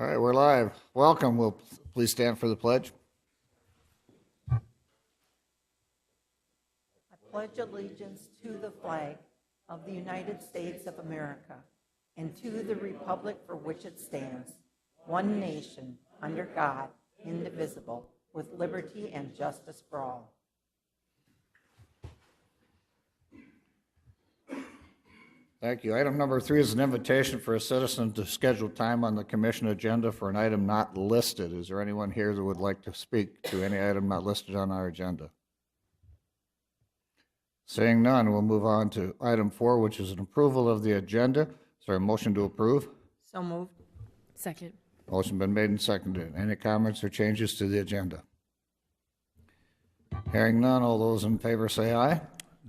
All right, we're live. Welcome. We'll please stand for the pledge. I pledge allegiance to the flag of the United States of America and to the republic for which it stands, one nation, under God, indivisible, with liberty and justice for all. Thank you. Item number 3 is an invitation for a citizen to schedule time on the commission agenda for an item not listed. Is there anyone here that would like to speak to any item not listed on our agenda? Seeing none, we'll move on to item 4, which is an approval of the agenda. Is there a motion to approve? So moved. Second. Motion been made and seconded. Any comments or changes to the agenda? Hearing none, all those in favor say aye.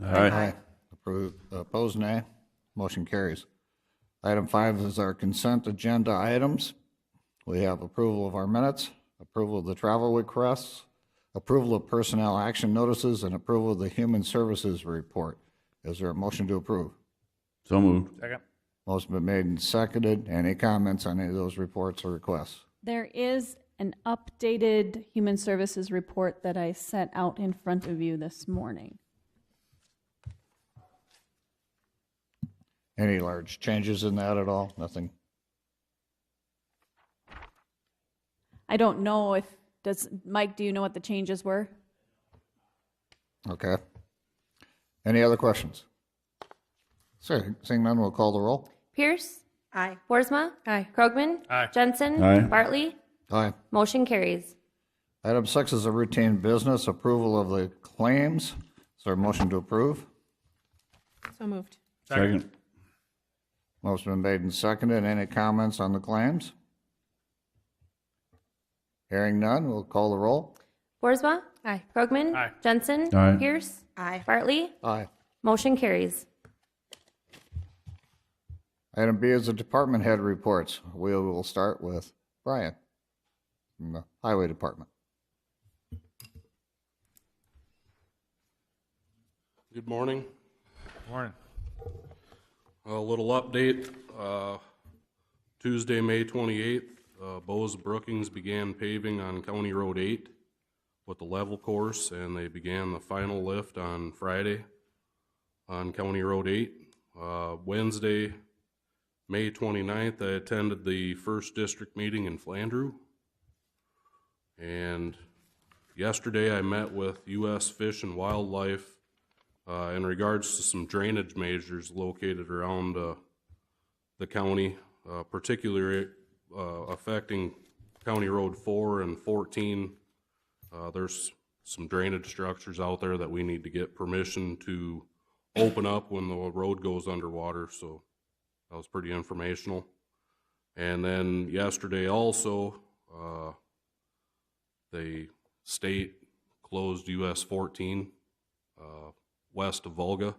Aye. Opposed, nay. Motion carries. Item 5 is our consent agenda items. We have approval of our minutes, approval of the travel requests, approval of personnel action notices, and approval of the human services report. Is there a motion to approve? So moved. Second. Motion been made and seconded. Any comments on any of those reports or requests? There is an updated human services report that I set out in front of you this morning. Any large changes in that at all? Nothing? I don't know if, Mike, do you know what the changes were? Okay. Any other questions? Seeing none, we'll call the roll. Pierce, Aye. Boersma, Aye. Krogman, Aye. Jensen, Aye. Bartley. Aye. Motion carries. Item 6 is a routine business, approval of the claims. Is there a motion to approve? So moved. Second. Motion been made and seconded. Any comments on the claims? Hearing none, we'll call the roll. Boersma, Aye. Krogman, Aye. Jensen, Aye. Pierce, Aye. Bartley. Aye. Motion carries. Item B is the department head reports. We will start with Brian from the Highway Department. Good morning. Morning. A little update. Tuesday, May 28th, Bose Brookings began paving on County Road 8 with the level course, and they began the final lift on Friday on County Road 8. Wednesday, May 29th, I attended the first district meeting in Flandreau. And yesterday I met with U.S. Fish and Wildlife in regards to some drainage measures located around the county, particularly affecting County Road 4 and 14. There's some drainage structures out there that we need to get permission to open up when the road goes underwater, so that was pretty informational. And then yesterday also, the state closed US 14 west of Volga.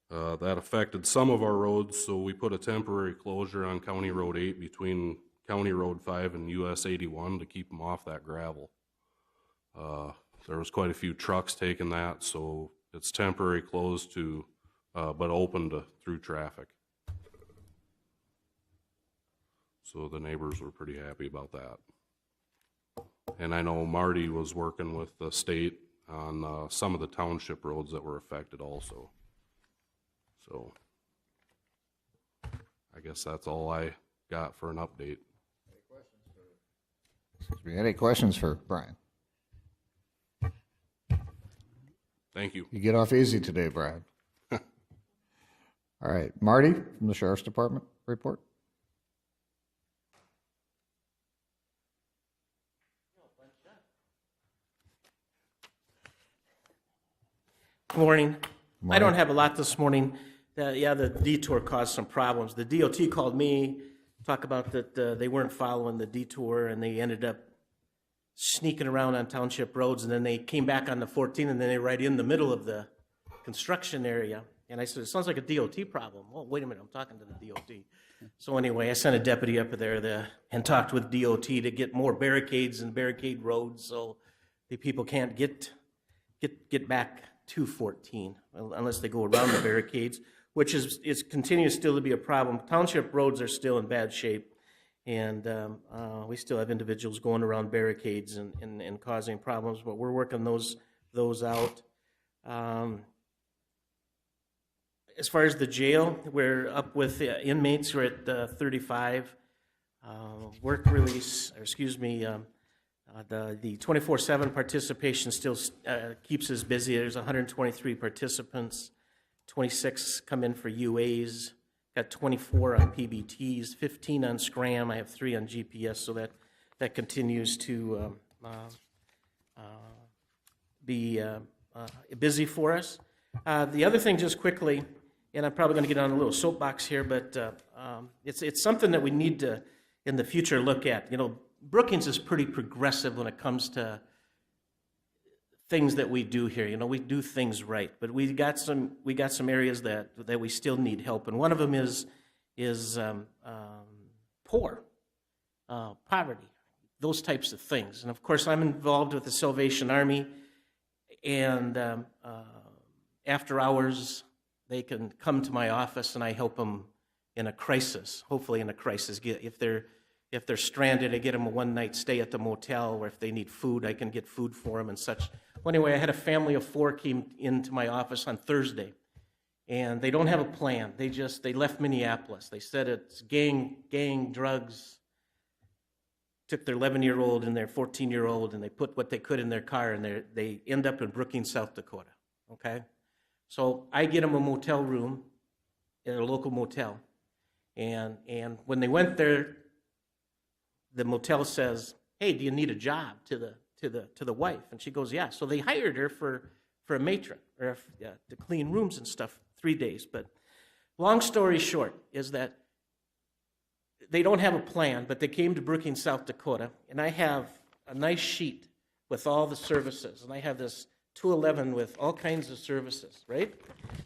That affected some of our roads, so we put a temporary closure on County Road 8 between County Road 5 and US 81 to keep them off that gravel. There was quite a few trucks taking that, so it's temporary closed to, but open to through traffic. So the neighbors were pretty happy about that. And I know Marty was working with the state on some of the township roads that were affected also. So I guess that's all I got for an update. Any questions for Brian? Thank you. You get off easy today, Brian. All right, Marty from the Sheriff's Department report. Good morning. Morning. I don't have a lot this morning. The detour caused some problems. The DOT called me, talk about that they weren't following the detour, and they ended up sneaking around on township roads, and then they came back on the 14, and then they right in the middle of the construction area. And I said, it sounds like a DOT problem. Oh, wait a minute, I'm talking to the DOT. So anyway, I sent a deputy up there and talked with DOT to get more barricades and barricade roads so the people can't get back to 14 unless they go around the barricades, which is continues still to be a problem. Township roads are still in bad shape, And we still have individuals going around barricades and causing problems, but we're working those out. As far as the jail, we're up with inmates. We're at 35. Work release, or excuse me, the 24/7 participation still keeps us busy. There's 123 participants, 26 come in for UAs, got 24 on PBTs, 15 on Scram. I have 3 on GPS, so that continues to be busy for us. The other thing, just quickly, and I'm probably going to get on a little soapbox here, but it's something that we need to, in the future, look at. Brookings is pretty progressive when it comes to things that we do here. We do things right, but we got some areas that we still need help, and one of them is poverty, those types of things. And of course, I'm involved with the Salvation Army, and after hours, they can come to my office, and I help them in a crisis. Hopefully, in a crisis, if they're stranded, I get them a one-night stay at the motel, or if they need food, I can get food for them and such. Well, anyway, I had a family of 4 came into my office on Thursday, and they don't have a plan. They left Minneapolis. They said it's gang, drugs. Took their 11-year-old and their 14-year-old, and they put what they could in their car, and they end up in Brookings, South Dakota. Okay, so I get them a motel room in a local motel, and when they went there, the motel says, "Hey, do you need a job?" to the wife, and she goes, "Yeah." So they hired her for a matron, or to clean rooms and stuff, 3 days. But long story short is that they don't have a plan, but they came to Brookings, South Dakota, and I have a nice sheet with all the services, and I have this 211 with all kinds of services, right?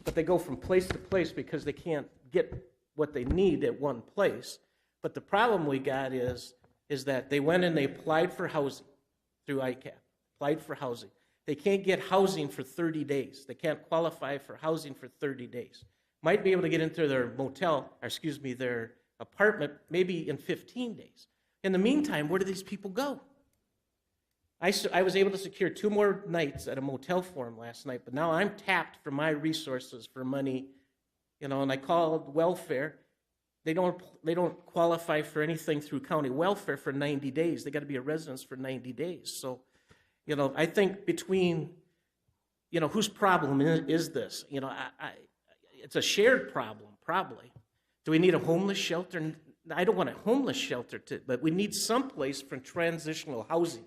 But they go from place to place because they can't get what they need at one place. But the problem we got is that they went and they applied for housing through ICAP, applied for housing. They can't get housing for 30 days. They can't qualify for housing for 30 days. Might be able to get into their their apartment maybe in 15 days. In the meantime, where do these people go? I was able to secure 2 more nights at a motel for them last night, but now I'm tapped for my resources for money, and I called welfare. They don't qualify for anything through county welfare for 90 days. They got to be a resident for 90 days. So, I think between, whose problem is this? It's a shared problem, probably. Do we need a homeless shelter? I don't want a homeless shelter, but we need some place for transitional housing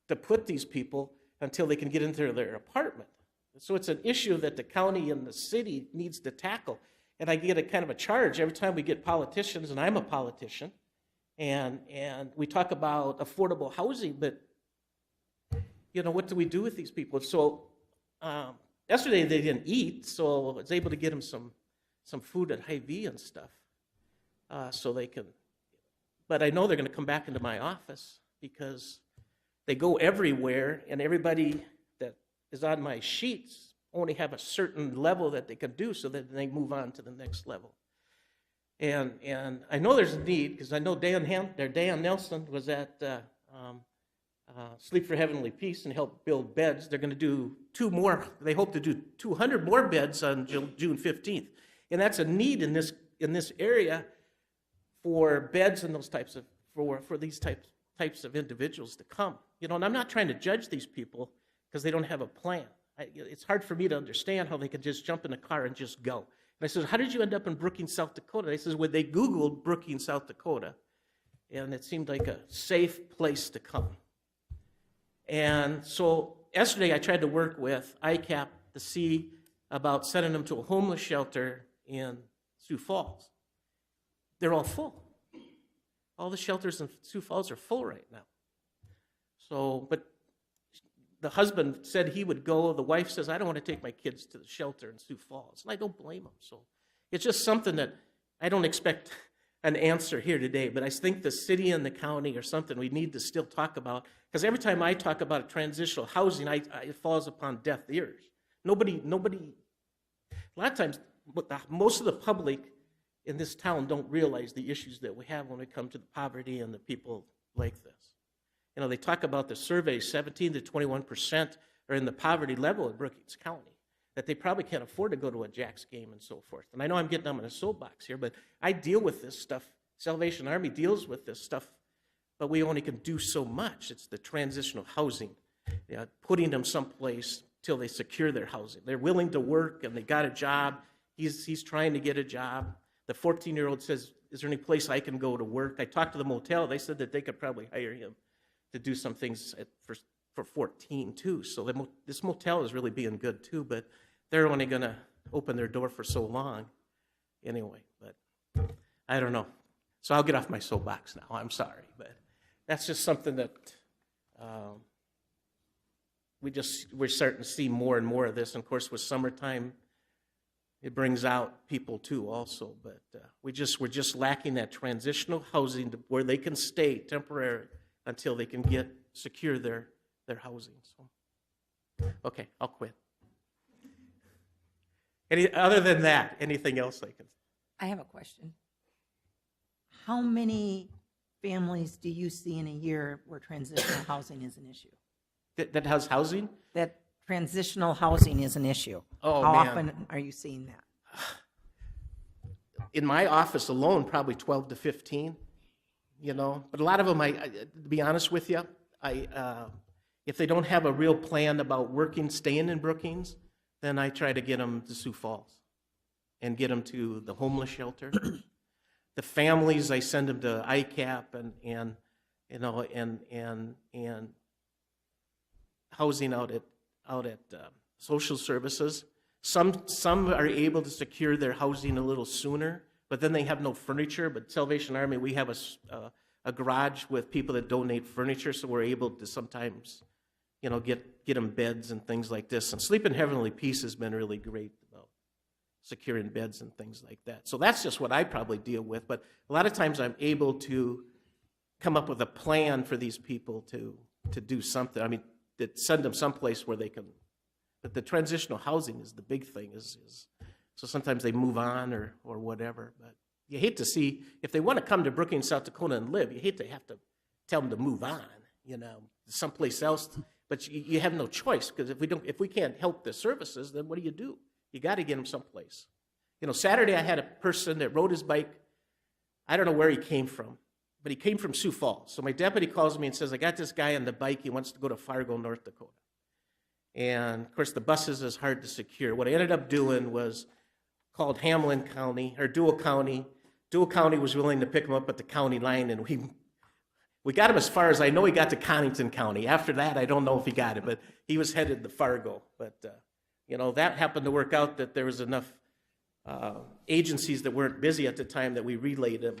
to put these people until they can get into their apartment. So it's an issue that the county and the city needs to tackle. And I get a kind of a charge every time we get politicians, and I'm a politician, and we talk about affordable housing, but, what do we do with these people? So yesterday they didn't eat, so I was able to get them some food at Hy-Vee and stuff, so they can, but I know they're going to come back into my office because they go everywhere, and everybody that is on my sheets only have a certain level that they can do, so that they move on to the next level. And I know there's a need, because I know Dan Nelson was at Sleep for Heavenly Peace and helped build beds. They're going to do 2 more. They hope to do 200 more beds on June 15th, and that's a need in this area for beds and those types of for these types of individuals to come. And I'm not trying to judge these people because they don't have a plan. It's hard for me to understand how they could just jump in a car and just go. And I said, "How did you end up in Brookings, South Dakota?" They says, "Well, they Googled Brookings, South Dakota, and it seemed like a safe place to come." And so yesterday I tried to work with ICAP to see about sending them to a homeless shelter in Sioux Falls. They're all full. All the shelters in Sioux Falls are full right now. So, but the husband said he would go. The wife says, "I don't want to take my kids to the shelter in Sioux Falls." And I don't blame them. So it's just something that I don't expect an answer here today, but I think the city and the county are something we need to still talk about, because every time I talk about a transitional housing, it falls upon deaf ears. Nobody, a lot of times, most of the public in this town don't realize the issues that we have when it comes to the poverty and the people like this. You know, they talk about the survey, 17 to 21% are in the poverty level in Brookings County, that they probably can't afford to go to a Jacks game and so forth. And I know I'm getting on a soapbox here, but I deal with this stuff. Salvation Army deals with this stuff, but we only can do so much. It's the transitional housing, putting them someplace till they secure their housing. They're willing to work and they got a job. He's trying to get a job. The 14-year-old says, is there any place I can go to work? I talked to the motel. They said that they could probably hire him to do some things for 14 too. So this motel is really being good too, but they're only going to open their door for so long anyway. But I don't know. So I'll get off my soapbox now. I'm sorry, but that's just something that we're starting to see more and more of this. And of course, with summertime, it brings out people too also. But we're just lacking that transitional housing where they can stay temporary until they can secure their housing. So, okay, I'll quit. Other than that, anything else I can? I have a question. How many families do you see in a year where transitional housing is an issue? That has housing? That transitional housing is an issue. Oh, How man. often are you seeing that? In my office alone, probably 12 to 15, But a lot of them, to be honest with you, if they don't have a real plan about staying in Brookings, then I try to get them to Sioux Falls and get them to the homeless shelter. The families, I send them to ICAP and housing out at social services. Some are able to secure their housing a little sooner, but then they have no furniture. But Salvation Army, we have a garage with people that donate furniture, so we're able to sometimes, get them beds and things like this. And Sleep in Heavenly Peace has been really great about securing beds and things like that. So that's just what I probably deal with. But a lot of times I'm able to come up with a plan for these people to do something. I mean, to send them someplace where they can. But the transitional housing is the big thing. So sometimes they move on or whatever. But you hate to see, if they want to come to Brookings, South Dakota and live, you hate to have to tell them to move on, someplace else. But you have no choice, because if we can't help the services, then what do? You got to get them someplace. Saturday I had a person that rode his bike. I don't know where he came from, but he came from Sioux Falls. So my deputy calls me and says, I got this guy on the bike. He wants to go to Fargo, North Dakota. And, of course, the buses is hard to secure. What I ended up doing was called Hamlin County, or Dual County. Dual County was willing to pick him up at the county line, and we got him as far as, I know he got to Connington County. After that, I don't know if he got it, but he was headed to Fargo. But, that happened to work out that there was enough agencies that weren't busy at the time that we relayed him,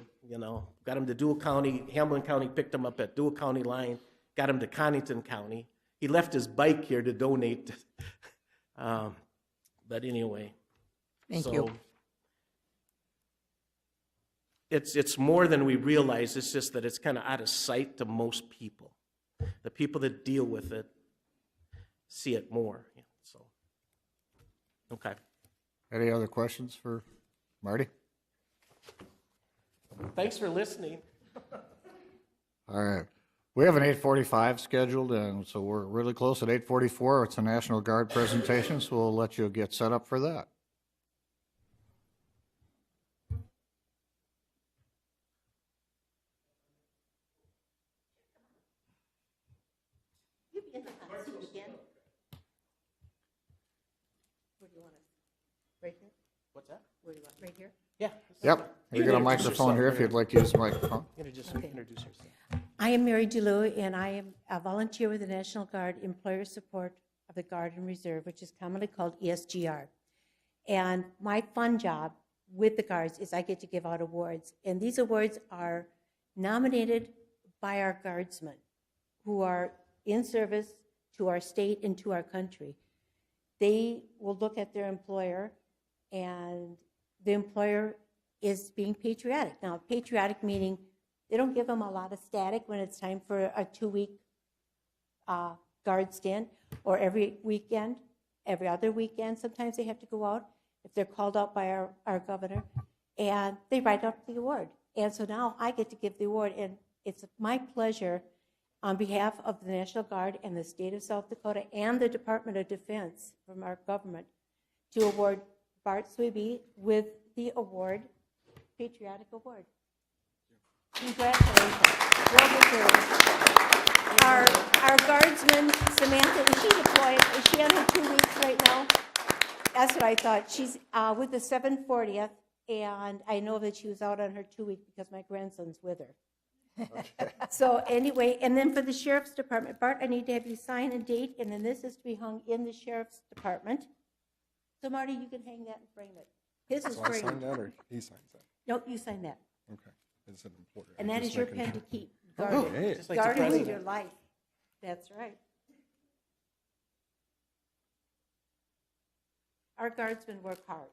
Got him to Dual County. Hamlin County picked him up at Dual County line, got him to Connington County. He left his bike here to donate. But anyway. Thank you. It's more than we realize. It's just that it's kind of out of sight to most people. The people that deal with it see it more. So, okay. Any other questions for Marty? Thanks for listening. All right. We have an 8:45 scheduled, and so we're really close at 8:44. It's a National Guard presentation, so we'll let you get set up for that. What's that? Where do you want, right here? Yeah. Yep. You got a microphone here if you'd like to use the microphone. Introduce yourself. I am Mary DeLue, and I am a volunteer with the National Guard Employer Support of the Guard and Reserve, which is commonly called ESGR. And my fun job with the Guards is I get to give out awards. And these awards are nominated by our Guardsmen who are in service to our state and to our country. They will look at their employer, and the employer is being patriotic. Now, patriotic meaning they don't give them a lot of static when it's time for a 2-week guard stand, or every weekend, every other weekend. Sometimes they have to go out if they're called out by our governor. And they write up the award. And so now I get to give the award, and it's my pleasure on behalf of the National Guard and the state of South Dakota and the Department of Defense from our government to award Bart Swiebe with the award, Patriotic Award. Congratulations. Well deserved. Our guardsman, Samantha, is she deployed? Is she on her 2 weeks right now? That's what I thought. She's with the 740th, and I know that she was out on her 2 week because my grandson's with her. Okay. So anyway, and then for the Sheriff's Department, Bart, I need to have you sign a date, and then this is to be hung in the Sheriff's Department. So Marty, you can hang that and frame it. His is So I framed. sign that, or he signs that? No, you sign that. Okay. It's an important. And that just is your making pen sure. to keep. Oh, Guarded. hey. Just like the Guarded with president. your life. That's right. Our guardsmen work hard,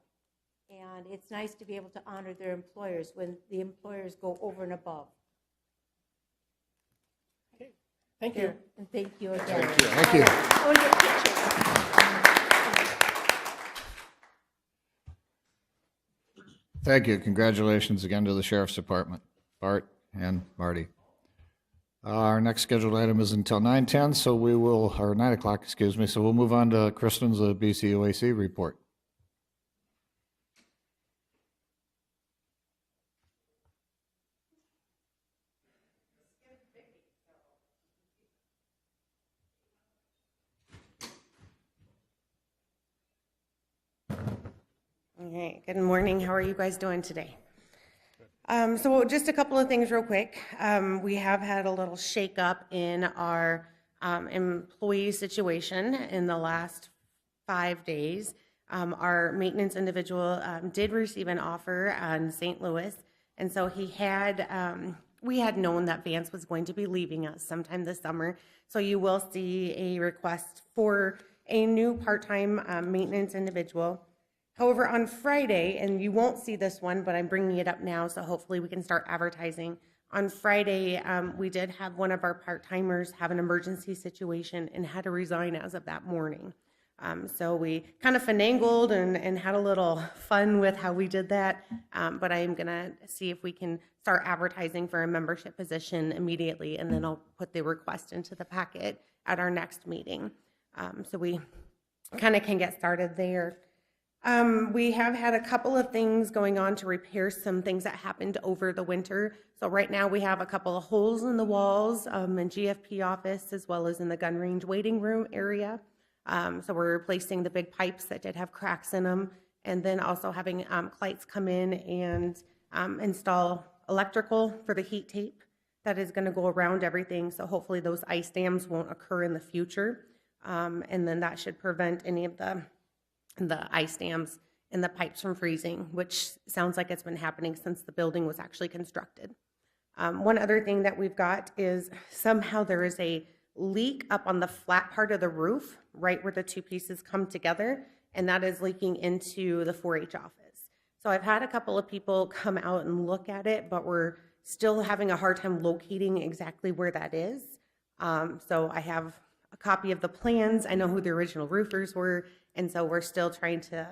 and it's nice to be able to honor their employers when the employers go over and above. Thank you. And thank you again. Thank you. I want to get pictures. Thank you. Congratulations again to the Sheriff's Department, Bart and Marty. Our next scheduled item is until 9:10, so we will, or 9 o'clock, excuse me, so we'll move on to Kristen's BCOAC report. Okay, good morning. How are you guys doing today? So just a couple of things real quick. We have had a little shakeup in our employee situation in the last 5 days. Our maintenance individual did receive an offer on St. Louis, and so he had, we had known that Vance was going to be leaving us sometime this summer. So you will see a request for a new part-time maintenance individual. However, on Friday, and you won't see this one, but I'm bringing it up now, so hopefully we can start advertising. On Friday, we did have one of our part-timers have an emergency situation and had to resign as of that morning. So we kind of finagled and had a little fun with how we did that, but I am going to see if we can start advertising for a membership position immediately, and then I'll put the request into the packet at our next meeting. So we kind of can get started there. We have had a couple of things going on to repair some things that happened over the winter. So right now we have a couple of holes in the walls in GFP office as well as in the gun range waiting room area. So we're replacing the big pipes that did have cracks in them, and then also having Clites come in and install electrical for the heat tape that is going to go around everything. So hopefully those ice dams won't occur in the future. And then that should prevent any of the ice dams and the pipes from freezing, which sounds like it's been happening since the building was actually constructed. One other thing that we've got is somehow there is a leak up on the flat part of the roof, right where the two pieces come together, and that is leaking into the 4-H office. So I've had a couple of people come out and look at it, but we're still having a hard time locating exactly where that is. So I have a copy of the plans. I know who the original roofers were, and so we're still trying to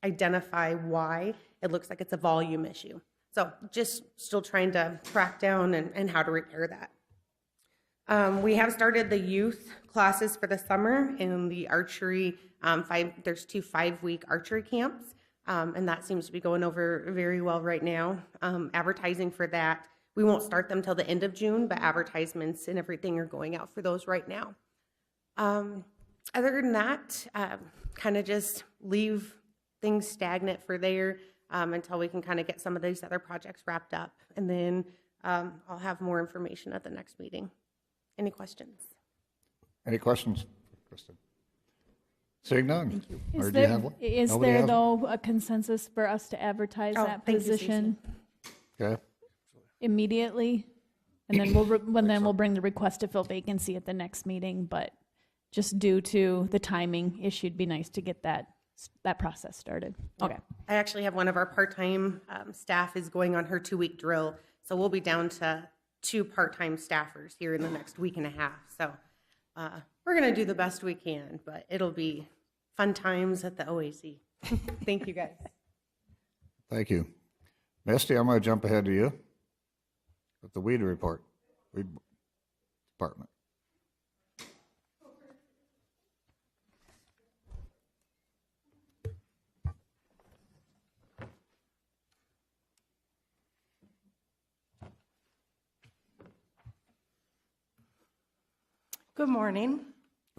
identify why. It looks like it's a volume issue. So just still trying to track down and how to repair that. We have started the youth classes for the summer in the archery. There's 2 5-week archery camps, and that seems to be going over very well right now. Advertising for that, we won't start them till the end of June, but advertisements and everything are going out for those right now. Other than that, kind of just leave things stagnant for there until we can kind of get some of these other projects wrapped up. And then I'll have more information at the next meeting. Any questions? Any questions, Kristen? Seeing none. Or Is do you have one? is Nobody there has one? though a consensus for us to advertise Oh, that thank you, position Okay. immediately? And then we'll bring the request to fill vacancy at the next meeting, but just due to the timing issue, it'd be nice to get that process started. Okay. I actually have one of our part-time staff is going on her 2-week drill, so we'll be down to 2 part-time staffers here in the next week and a half. So we're going to do the best we can, but it'll be fun times at the OAC. Thank you, guys. Thank you. Misty, I'm going to jump ahead to you with the weed report, weed department. Good morning.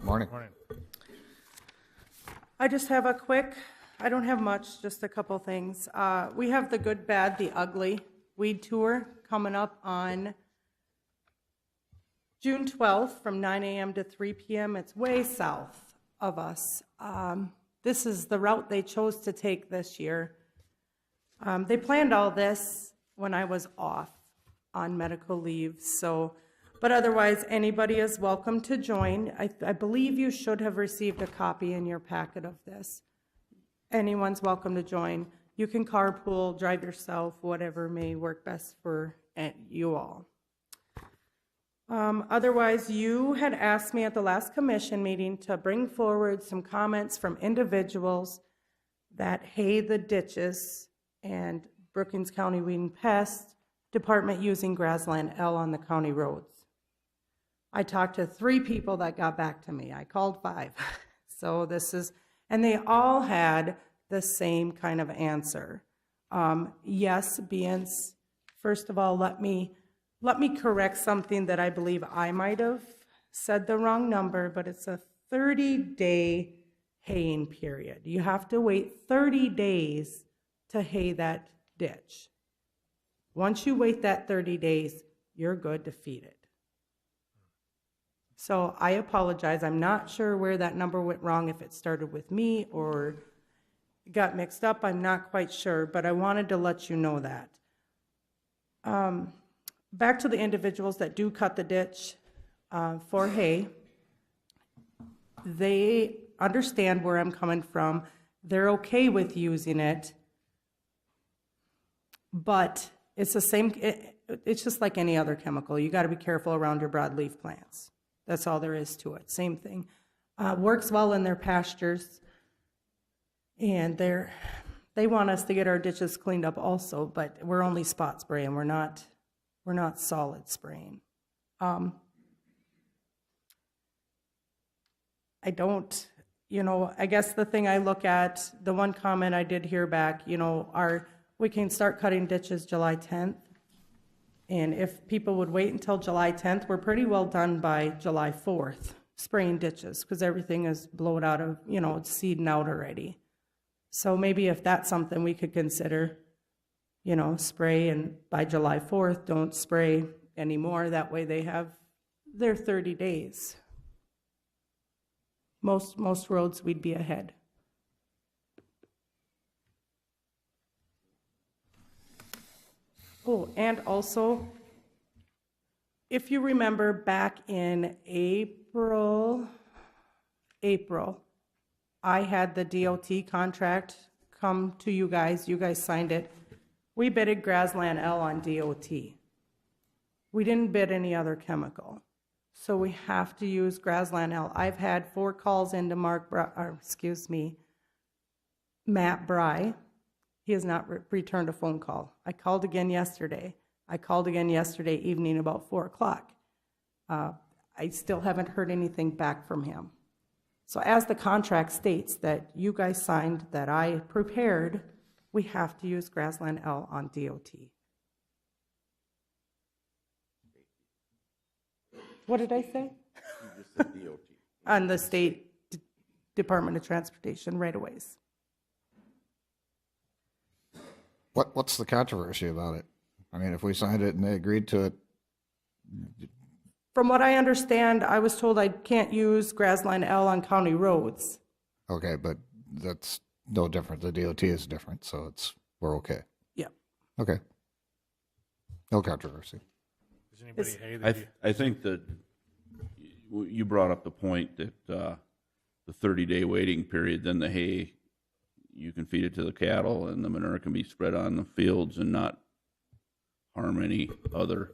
Morning. I just have a quick, I don't have much, just a couple things. We have the good, bad, the ugly weed tour coming up on June 12th from 9 a.m. to 3 p.m. It's way south of us. This is the route they chose to take this year. They planned all this when I was off on medical leave, but otherwise, anybody is welcome to join. I believe you should have received a copy in your packet of this. Anyone's welcome to join. You can carpool, drive yourself, whatever may work best for you all. Otherwise, you had asked me at the last commission meeting to bring forward some comments from individuals that hay the ditches and Brookings County Weed and Pest Department using Grassland L on the county roads. I talked to 3 people that got back to me. I called 5. So and they all had the same kind of answer. Yes, first of all, let me correct something that I believe I might have said the wrong number, but it's a 30-day haying period. You have to wait 30 days to hay that ditch. Once you wait that 30 days, you're good to feed it. So I apologize. I'm not sure where that number went wrong, if it started with me or got mixed up. I'm not quite sure, but I wanted to let you know that. Back to the individuals that do cut the ditch for hay. They understand where I'm coming from. They're okay with using it, but it's the same. It's just like any other chemical. You got to be careful around your broadleaf plants. That's all there is to it. Same thing. Works well in their pastures, and they want us to get our ditches cleaned up also, but we're only spot spraying. We're not solid spraying. I guess the thing I look at, the one comment I did hear back, we can start cutting ditches July 10th. And if people would wait until July 10th, we're pretty well done by July 4th, spraying ditches, because everything is blown out of, it's seeding out already. So maybe if that's something we could consider, spray, and by July 4th, don't spray anymore. That way they have their 30 days. Most roads we'd be ahead. Oh, and also, if you remember back in April, I had the DOT contract come to you guys signed it. We bidded Grassland L on DOT. We didn't bid any other chemical. So we have to use Grassland L. I've had 4 calls into Matt Bry. He has not returned a phone call. I called again yesterday. I called again yesterday evening about 4 o'clock. I still haven't heard anything back from him. So as the contract states that you guys signed, that I prepared, we have to use Grassland L on DOT. What did I say? You just said DOT. On the State Department of Transportation right-of-ways. What's the controversy about it? I mean, if we signed it and they agreed to it. From what I understand, I was told I can't use Grassland L on county roads. Okay, but that's no different. The DOT is different, so we're okay. Yeah. Okay. No controversy. Does anybody hate I think that you brought up the point that the 30-day waiting period, then the hay, you can feed it to the cattle, and the manure can be spread on the fields and not harm any other.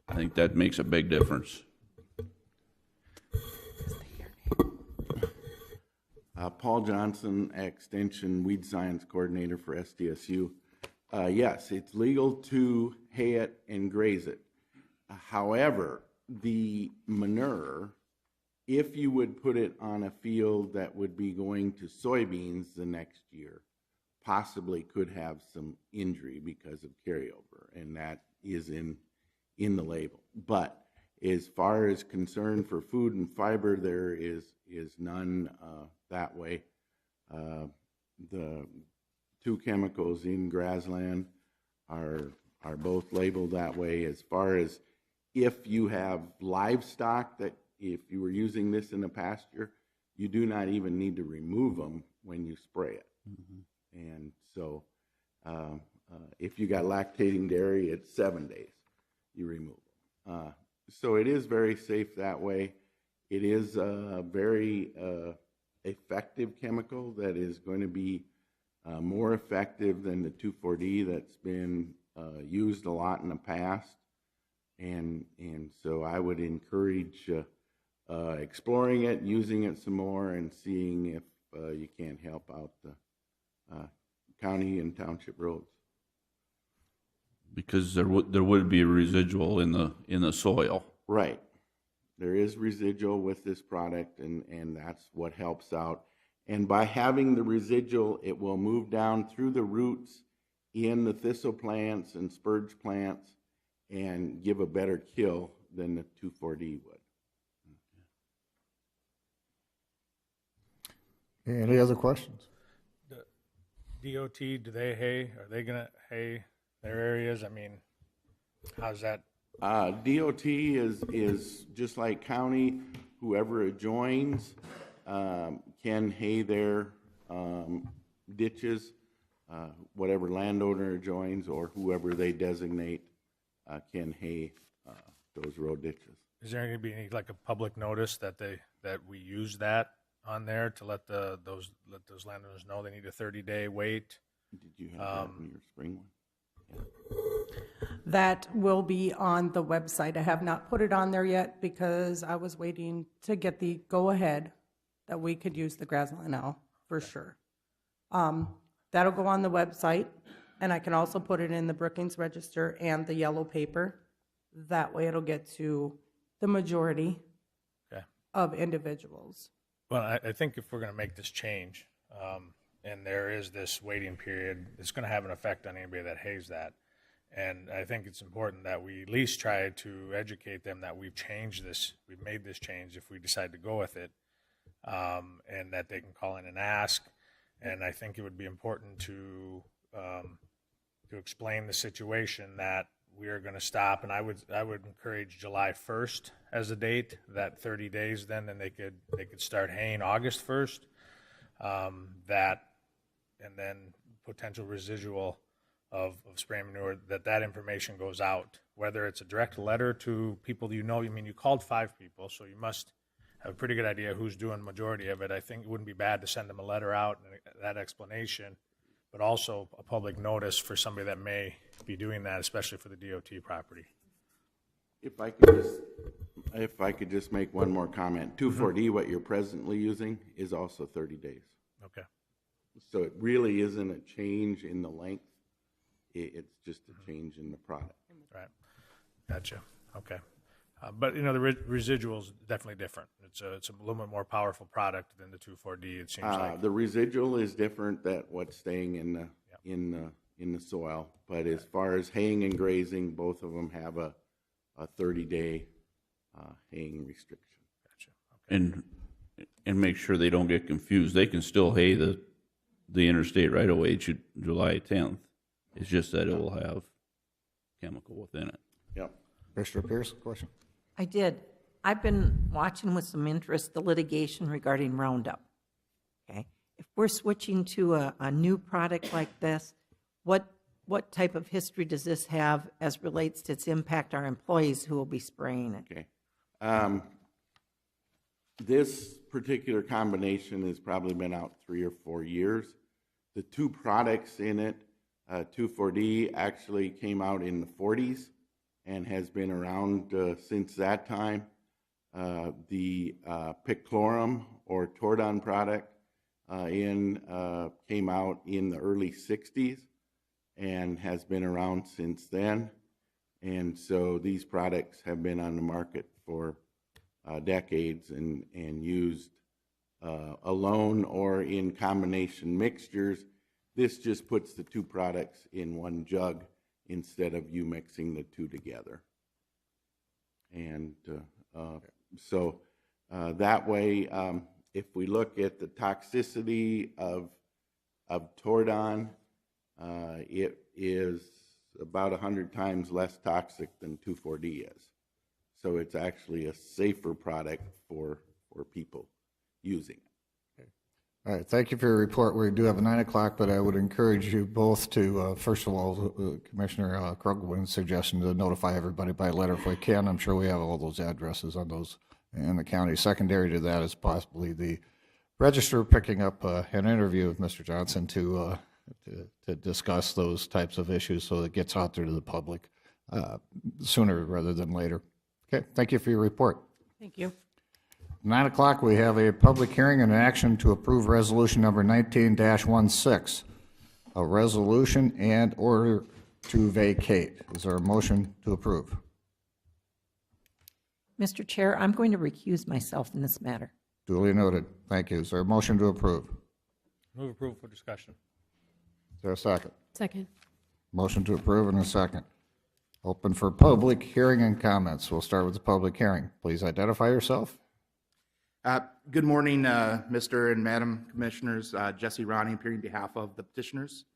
I think that makes a big difference. Paul Johnson, Extension Weed Science Coordinator for SDSU. Yes, it's legal to hay it and graze it. However, the manure, if you would put it on a field that would be going to soybeans the next year, possibly could have some injury because of carryover, and that is in the label. But as far as concern for food and fiber, there is none that way. The two chemicals in grassland are both labeled that way. As far as if you have livestock, that if you were using this in a pasture, you do not even need to remove them when you spray it. And so if you got lactating dairy, it's 7 days you remove them. So it is very safe that way. It is a very effective chemical that is going to be more effective than the 2,4-D that's been used a lot in the past. And so I would encourage exploring it, using it some more, and seeing if you can't help out the county and township roads. Because there would be a residual in the soil. Right. There is residual with this product, and that's what helps out. And by having the residual, it will move down through the roots in the thistle plants and spurge plants and give a better kill than the 2,4-D would. Any other questions? The DOT, do they hay? Are they going to hay their areas? I mean, how's that? DOT is just like county. Whoever adjoins can hay their ditches. Whatever landowner adjoins or whoever they designate can hay those road ditches. Is there going to be any, like a public notice that we use that on there to let those landowners know they need a 30-day wait? Did you have that in your spring one? That will be on the website. I have not put it on there yet because I was waiting to get the go-ahead that we could use the grassland now, for sure. That'll go on the website, and I can also put it in the Brookings Register and the yellow paper. That way it'll get to the majority of individuals. Well, I think if we're going to make this change, and there is this waiting period, it's going to have an effect on anybody that hays that. And I think it's important that we at least try to educate them that we've changed this, we've made this change if we decide to go with it, and that they can call in and ask. And I think it would be important to explain the situation that we are going to stop. And I would encourage July 1st as a date, that 30 days. Then they could start haying August 1st. And then potential residual of spray manure, that information goes out, whether it's a direct letter to people you know. I mean, you called 5 people, so you must have a pretty good idea who's doing majority of it. I think it wouldn't be bad to send them a letter out, and that explanation, but also a public notice for somebody that may be doing that, especially for the DOT property. If I could just make one more comment. 2,4-D, what you're presently using, is also 30 days. Okay. So it really isn't a change in the length. It's just a change in the product. Right. Gotcha. Okay. But, the residual is definitely different. It's a little bit more powerful product than the 2,4-D, it seems like. The residual is different than what's staying in the soil. But as far as haying and grazing, both of them have a 30-day haying restriction. Gotcha. Okay. And make sure they don't get confused. They can still hay the interstate right away July 10th. It's just that it will have chemical within it. Yep. Commissioner Pierce, question? I did. I've been watching with some interest the litigation regarding Roundup. Okay, if we're switching to a new product like this, what type of history does this have as relates to its impact on our employees who will be spraying it? Okay. This particular combination has probably been out 3 or 4 years. The 2 products in it, 2,4-D, actually came out in the 40s and has been around since that time. The picloram or Tordon product came out in the early 60s, and has been around since then. And so these products have been on the market for decades and used alone or in combination mixtures. This just puts the two products in one jug instead of you mixing the two together. And so that way, if we look at the toxicity of Tordon, it is about 100 times less toxic than 2,4-D is. So it's actually a safer product for people using it. All right, thank you for your report. We do have a 9 o'clock, but I would encourage you both to, first of all, Commissioner Krugman's suggestion to notify everybody by letter if we can. I'm sure we have all those addresses on those in the county. Secondary to that is possibly the register picking up an interview with Mr. Johnson to discuss those types of issues so it gets out there to the public sooner rather than later. Okay, thank you for your report. Thank you. 9 o'clock, we have a public hearing and an action to approve resolution number 19-16, a resolution and order to vacate. Is there a motion to approve? Mr. Chair, I'm going to recuse myself in this matter. Duly noted. Thank you. Is there a motion to approve? Move approval for discussion. Is there a second? Second. Motion to approve and a second. Open for public hearing and comments. We'll start with the public hearing. Please identify yourself. Good morning, Mr. and Madam Commissioners. Jesse Ronnie, appearing on behalf of the petitioners.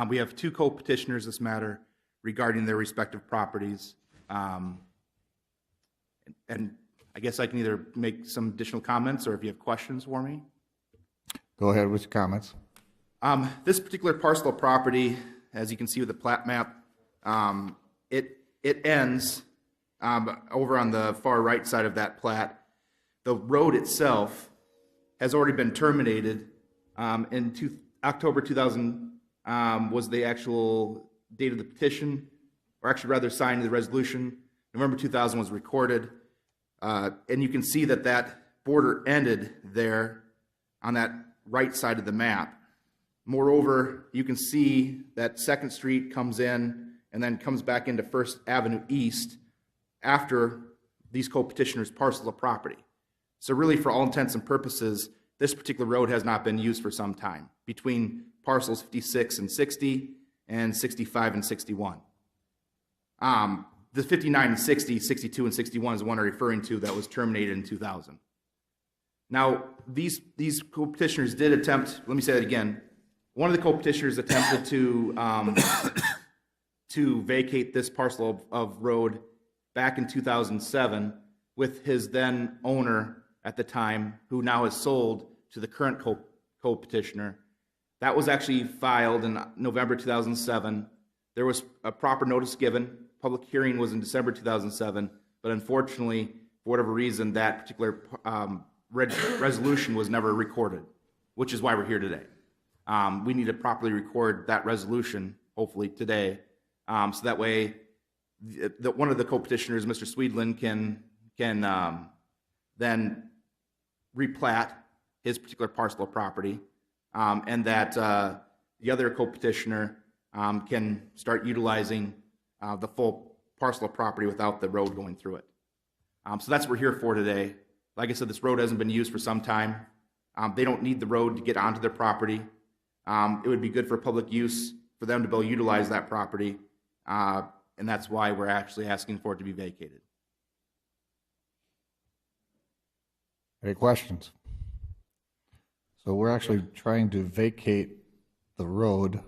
We have two co-petitioners this matter regarding their respective properties. And I guess I can either make some additional comments or if you have questions for me. Go ahead with your comments. This particular parcel of property, as you can see with the plat map, it ends over on the far right side of that plat. The road itself has already been terminated. October 2000 was the actual date of the petition, or actually rather signed the resolution. November 2000 was recorded. And you can see that that border ended there on that right side of the map. Moreover, you can see that 2nd Street comes in and then comes back into 1st Avenue East after these co-petitioners' parcel of property. So really, for all intents and purposes, this particular road has not been used for some time, between parcels 56 and 60 and 65 and 61. The 59 and 60, 62 and 61 is the one I'm referring to that was terminated in 2000. Now, these co-petitioners did attempt, let me say that again, one of the co-petitioners attempted to vacate this parcel of road back in 2007 with his then owner at the time, who now has sold to the current co-petitioner. That was actually filed in November 2007. There was a proper notice given. Public hearing was in December 2007, but unfortunately, for whatever reason, that particular resolution was never recorded, which is why we're here today. We need to properly record that resolution, hopefully today, so that way one of the co-petitioners, Mr. Swedlin, can then replat his particular parcel of property, and that the other co-petitioner can start utilizing the full parcel of property without the road going through it. So that's what we're here for today. Like I said, this road hasn't been used for some time. They don't need the road to get onto their property. It would be good for public use for them to be able to utilize that property, and that's why we're actually asking for it to be vacated. Any questions? So we're actually trying to vacate the road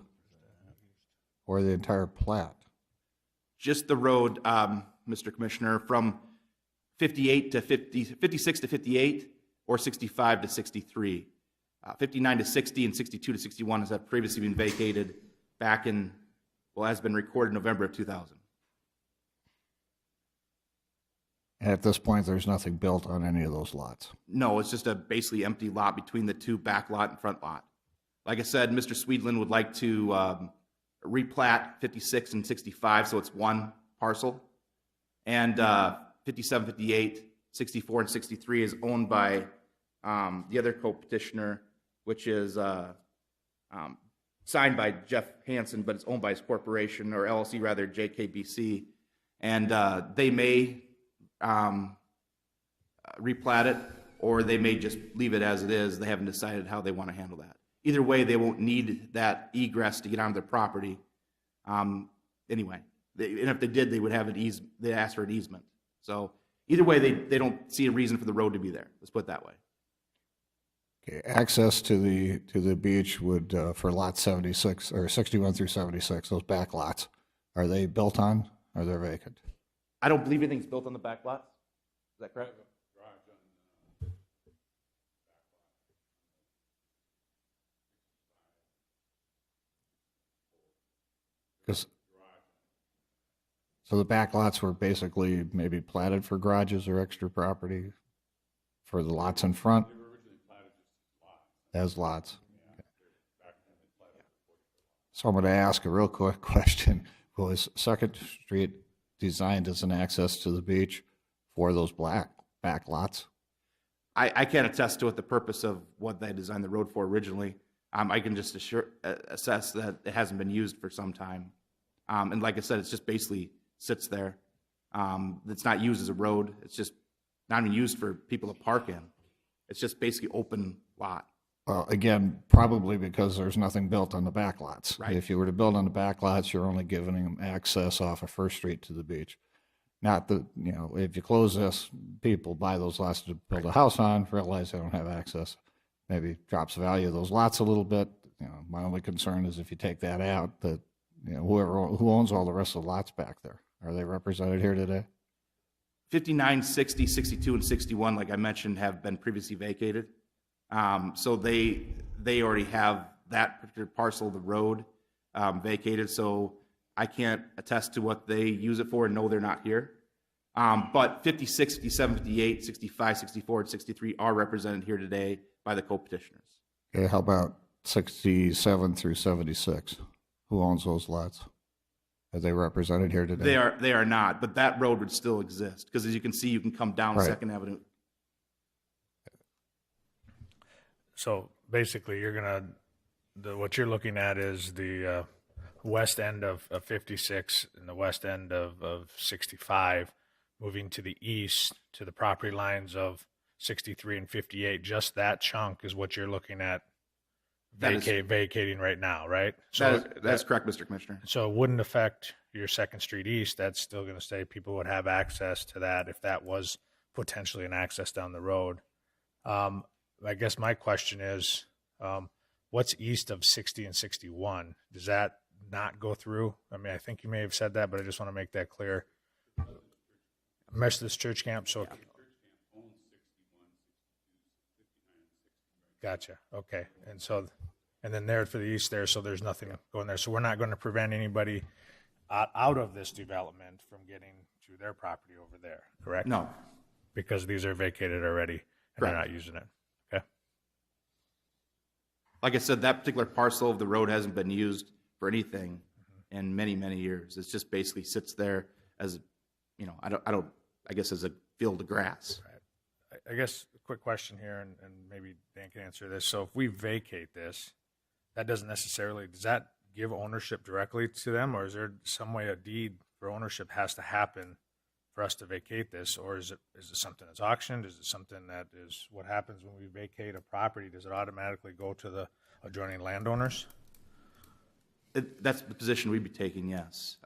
or the entire plat. Just the road, Mr. Commissioner, from 58 to 50, 56 to 58, or 65 to 63. 59 to 60 and 62 to 61 has previously been vacated back in, well, has been recorded November of 2000. And at this point, there's nothing built on any of those lots. No, it's just a basically empty lot between the two back lot and front lot. Like I said, Mr. Swedlin would like to replat 56 and 65, so it's one parcel. And 57, 58, 64, and 63 is owned by the other co-petitioner, which is signed by Jeff Hansen, but it's owned by his corporation, or LLC rather, JKBC. And they may replat it, or they may just leave it as it is. They haven't decided how they want to handle that. Either way, they won't need that egress to get onto their property. Anyway, and if they did, they would have they'd ask for an easement. So either way, they don't see a reason for the road to be there. Let's put it that way. Okay, access to the beach would, for lot 76, or 61 through 76, those back lots, are they built on, or they're vacant? I don't believe anything's built on the back lots. Is that correct? So the back lots were basically maybe platted for garages or extra property for the lots in front? As lots. Okay. So I'm going to ask a real quick question. Was Second Street designed as an access to the beach for those back lots? I can't attest to what the purpose of what they designed the road for originally. I can just assess that it hasn't been used for some time. And like I said, it's just basically sits there. It's not used as a road. It's just not even used for people to park in. It's just basically open lot. Again, probably because there's nothing built on the back lots. Right. If you were to build on the back lots, you're only giving them access off of First Street to the beach. Not that, if you close this, people buy those lots to build a house on, realize they don't have access. Maybe drops the value of those lots a little bit. My only concern is if you take that out, that, who owns all the rest of the lots back there? Are they represented here today? 59, 60, 62, and 61, like I mentioned, have been previously vacated. So they already have that particular parcel of the road vacated. So I can't attest to what they use it for, and no, they're not here. But 56, 57, 58, 65, 64, and 63 are represented here today by the co-petitioners. Okay, how about 67 through 76? Who owns those lots? Are they represented here today? They are not, but that road would still exist, because as you can see, you can come down Right. Second Avenue. So basically, what you're looking at is the west end of 56 and the west end of 65, moving to the east to the property lines of 63 and 58. Just that chunk is what you're looking at vacating right now, right? So That's correct, Mr. Commissioner. So it wouldn't affect your Second Street East. That's still going to stay. People would have access to that if that was potentially an access down the road. I guess my question is, what's east of 60 and 61? Does that not go through? I mean, I think you may have said that, but I just want to make that clear. Methodist Church Camp, so. Gotcha. Okay. And then there for the east there, so there's nothing going there. So we're not going to prevent anybody out of this development from getting to their property over there, correct? No. Because these are vacated already and Correct. they're not using it. Okay. Like I said, that particular parcel of the road hasn't been used for anything in many, many years. It's just basically sits there as, I guess as a field of grass. Right. I guess a quick question here, and maybe Dan can answer this. So if we vacate this, that does that give ownership directly to them, or is there some way a deed for ownership has to happen for us to vacate this, or is it something that's auctioned? Is it something that is what happens when we vacate a property? Does it automatically go to the adjoining landowners? That's the position we'd be taking, yes.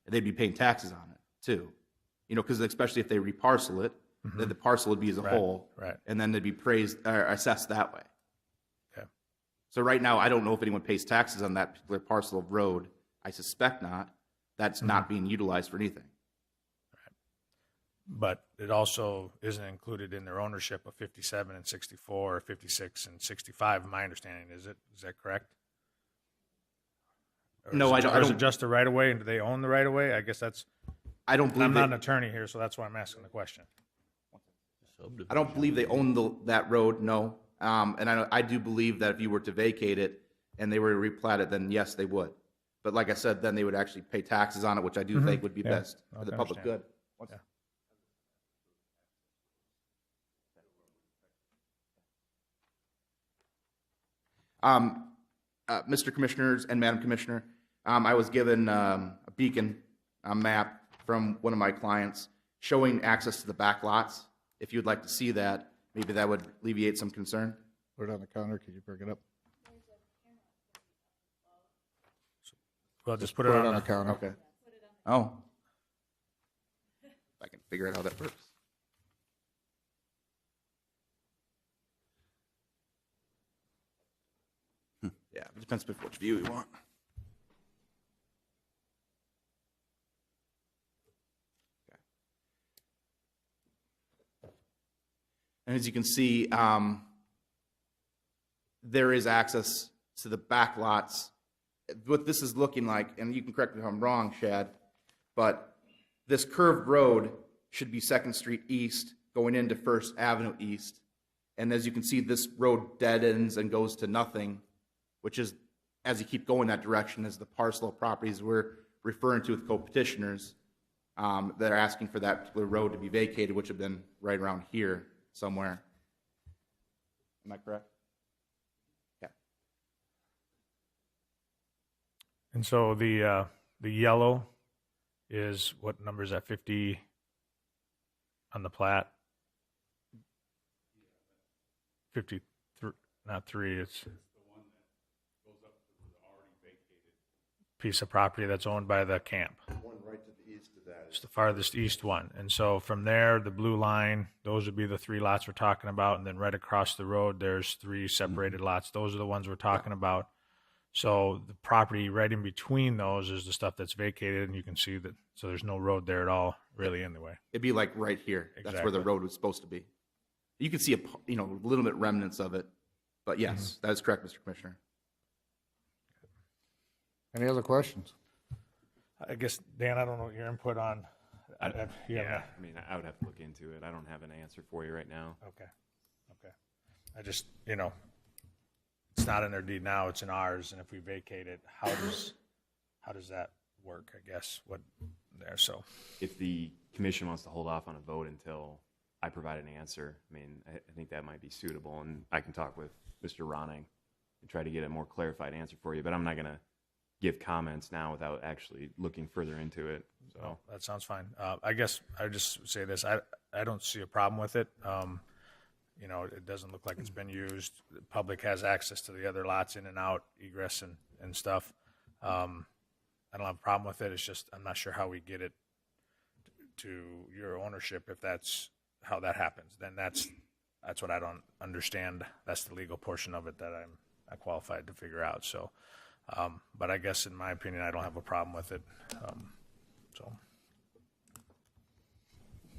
They'd be paying taxes on it too, because especially if they reparcel it, then the parcel would be as a whole, right. And then they'd be assessed that way. Okay. So right now, I don't know if anyone pays taxes on that particular parcel of road. I suspect not. That's not being utilized for anything. But it also isn't included in their ownership of 57 and 64 or 56 and 65, my understanding. Is that correct? Or No, I don't. Is it just the right of way, and do they own the right of way? I guess that's. I don't believe. I'm not an attorney here, so that's why I'm asking the question. I don't believe they own that road. No, and I do believe that if you were to vacate it and they were to replat it, then yes, they would. But like I said, then they would actually pay taxes on it, which I do think would be best for the public good. Yeah. Mr. Commissioners and Madam Commissioner, I was given a beacon map from one of my clients showing access to the back lots. If you'd like to see that, maybe that would alleviate some concern. Put it on the counter. Could you bring it up? Well, just put it on the the counter. Okay. Oh. If I can figure out how that works. Yeah, it depends which view we want. Okay. And as you can see, there is access to the back lots. What this is looking like, and you can correct me if I'm wrong, Shad, but this curved road should be 2nd Street East going into 1st Avenue East. And as you can see, this road dead ends and goes to nothing, which is, as you keep going that direction, is the parcel of properties we're referring to with co-petitioners that are asking for that particular road to be vacated, which have been right around here somewhere. Am I correct? Yeah. And so the yellow is, what number is that, 50 on the plat? 53, not 3, it's piece of property that's owned by the camp. One right to the east of that. It's the farthest east one. And so from there, the blue line, those would be the 3 lots we're talking about. And then right across the road, there's 3 separated lots. Those are the ones we're talking about. So the property right in between those is the stuff that's vacated, and you can see that, so there's no road there at all, really, in the way. It'd be like right here. That's where the Exactly. road was supposed to be. You can see a little bit remnants of it, but yes, that is correct, Mr. Commissioner. Any other questions? I guess, Dan, I don't know what your input on. Yeah, I mean, I would have to look into it. I don't have an answer for you right now. Okay. I just, it's not in their deed now, it's in ours, and if we vacate it, how does that work, I guess, what there, so. If the commission wants to hold off on a vote until I provide an answer, I mean, I think that might be suitable, and I can talk with Mr. Ronning and try to get a more clarified answer for you, but I'm not going to give comments now without actually looking further into it. So That sounds fine. I guess I would just say this, I don't see a problem with it. It doesn't look like it's been used. The public has access to the other lots in and out, egress and stuff. I don't have a problem with it. It's just, I'm not sure how we get it to your ownership if that's how that happens. Then that's what I don't understand. That's the legal portion of it that I'm not qualified to figure out. So, but I guess in my opinion, I don't have a problem with it.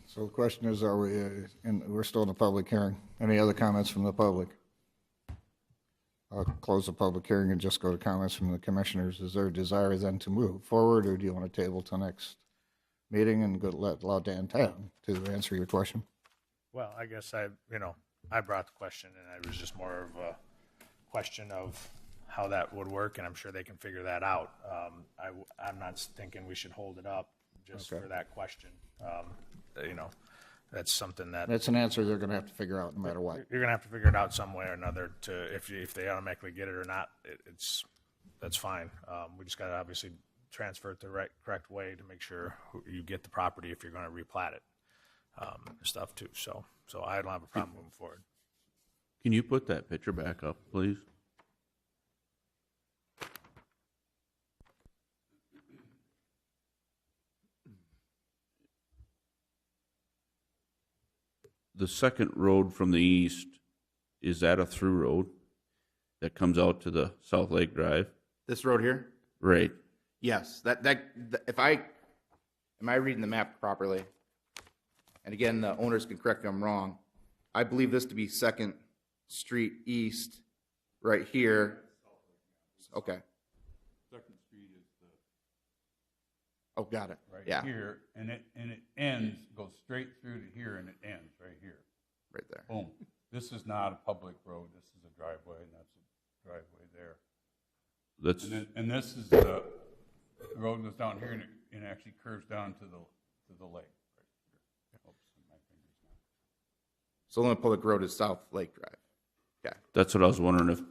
So the question is, we're still in a public hearing. Any other comments from the public? I'll close the public hearing and just go to comments from the commissioners. Is there a desire then to move forward, or do you want to table till next meeting and allow Dan to answer your question? Well, I guess I brought the question, and it was just more of a question of how that would work, and I'm sure they can figure that out. I'm not thinking we should hold it up just for that question. That's something That's an answer they're going to have to figure out no matter what. you're going to have to figure it out some way or another if they automatically get it or not. That's fine. We just got to obviously transfer it the correct way to make sure you get the property if you're going to replat it, stuff too. So I don't have a problem moving forward. Can you put that picture back up, please? The second road from the east, is that a through road that comes out to the South Lake Drive? This road here? Right. Yes. Am I reading the map properly? And again, the owners can correct me if I'm wrong. I believe this to be 2nd Street East, right here. Okay. 2nd Street is Oh, got it. right Yeah. here, and it ends, goes straight through to here, and it ends right here. Right there. Boom. This is not a public road. This is a driveway, and that's a driveway there. That's, And this is the road goes down here, and it actually curves down to the lake. Right here. Oops, my fingers now. So the only public road is South Lake Drive. Okay. that's what I was wondering, if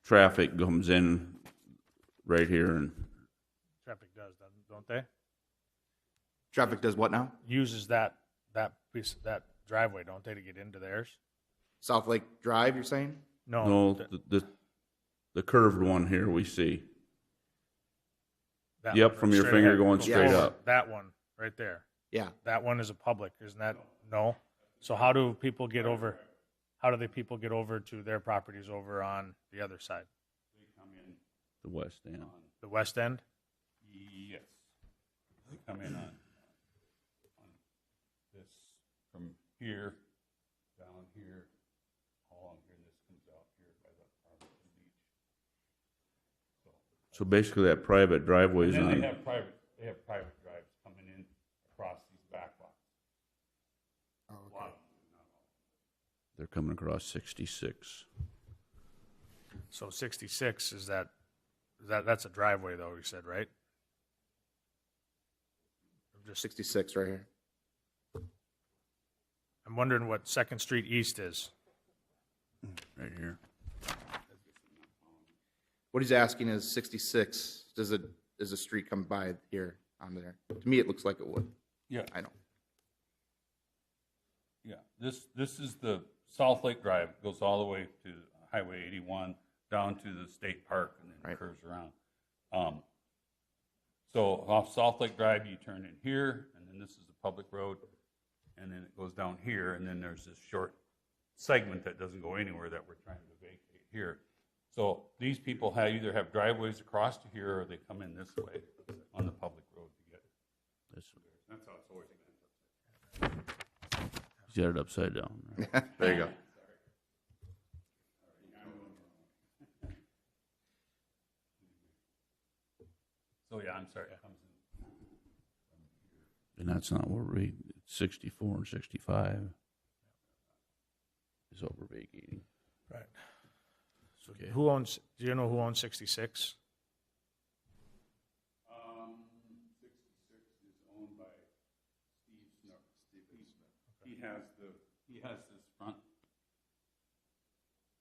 traffic comes in right here, and Traffic does, don't they? Traffic does what now? Uses that piece, that driveway, don't they, to get into theirs? South Lake Drive, you're saying? no, the curved one here we see. That Yep, one, from your straight finger ahead. going straight Yes. up. That one, right there. Yeah. That one is a public, isn't that? No? So how do people get over, the people get over to their properties over on the other side? They come in The west end. The west end? Yes. They come in on this, from here, down here, along here, and this comes out here by the Arlington Beach. So basically, that private driveway is And then on. they have private drives coming in across these back lots. A lot of them, not all. They're coming across 66. So 66, that's a driveway though, you said, right? I'm just, 66 right here. I'm wondering what Second Street East is. Right here. What he's asking is 66, does a street come by here on there? To me, it looks like it would. Yeah, I know. yeah. This is the South Lake Drive, goes all the way to Highway 81, down to the state park, and then Right. curves around. So off South Lake Drive, you turn in here, and then this is the public road, and then it goes down here, and then there's this short segment that doesn't go anywhere that we're trying to vacate here. So these people either have driveways across to here, or they come in this way on the public road to get This, That's how it's always been. he's got it upside down. There you go. So yeah, I'm sorry, it comes in. And that's not what we're reading. It's 64 and 65 is what we're vacating. Right. So Okay. do you know who owns 66? 66 is owned by Steve Snook. He has this front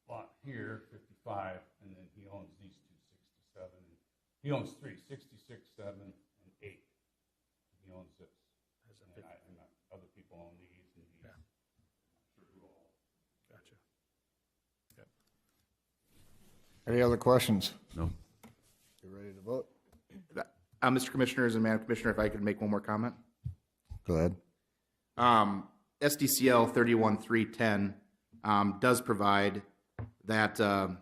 lot here, 55, and then he owns these two, 67. He owns three, 66, 7, and 8. He owns this. And other people own these, and he's not sure who all. Gotcha. Any other questions? No. You ready to vote? Mr. Commissioners and Madam Commissioner, if I could make one more comment. Go ahead. SDCL 31310 does provide that the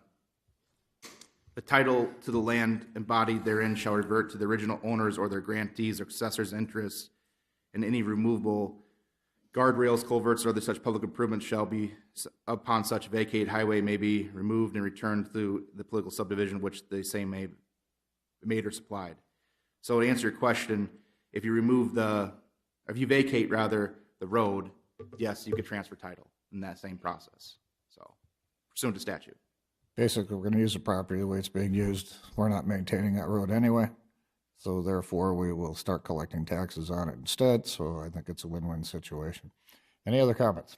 title to the land embodied therein shall revert to the original owners or their grantees or successors' interests, and any removable guardrails, culverts, or other such public improvements shall be, upon such vacate highway, may be removed and returned through the political subdivision which they say may made or supplied. So to answer your question, if you vacate rather the road, yes, you could transfer title in that same process. So pursuant to statute. Basically, we're going to use the property the way it's being used. We're not maintaining that road anyway. So therefore, we will start collecting taxes on it instead. So I think it's a win-win situation. Any other comments?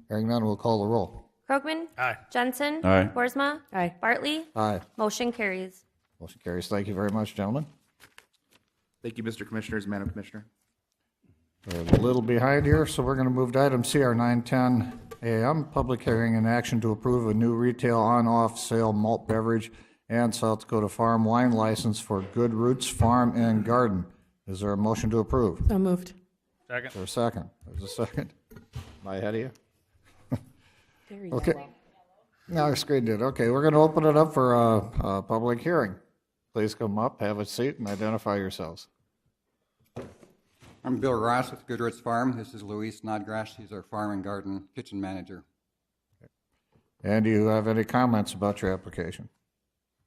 Hearing none, we'll call the roll. Krogman? Aye. Jensen? Aye. Boersma? Aye. Bartley? Aye. Motion carries. Motion carries. Thank you very much, gentlemen. Thank you, Mr. Commissioners, Madam Commissioner. We're a little behind here, so we're going to move to item C, our 9:10 a.m. public hearing and action to approve a new retail on-off sale malt beverage and South Dakota farm wine license for Good Roots Farm and Garden. Is there a motion to approve? So moved. Second? Is there a second? There's a second. Am I ahead of you? Very Okay. yellow. No, I screened it. Okay, we're going to open it up for a public hearing. Please come up, have a seat, and identify yourselves. I'm Bill Ross with Good Roots Farm. This is Luis Snodgrass. He's our farm and garden kitchen manager. And do you have any comments about your application?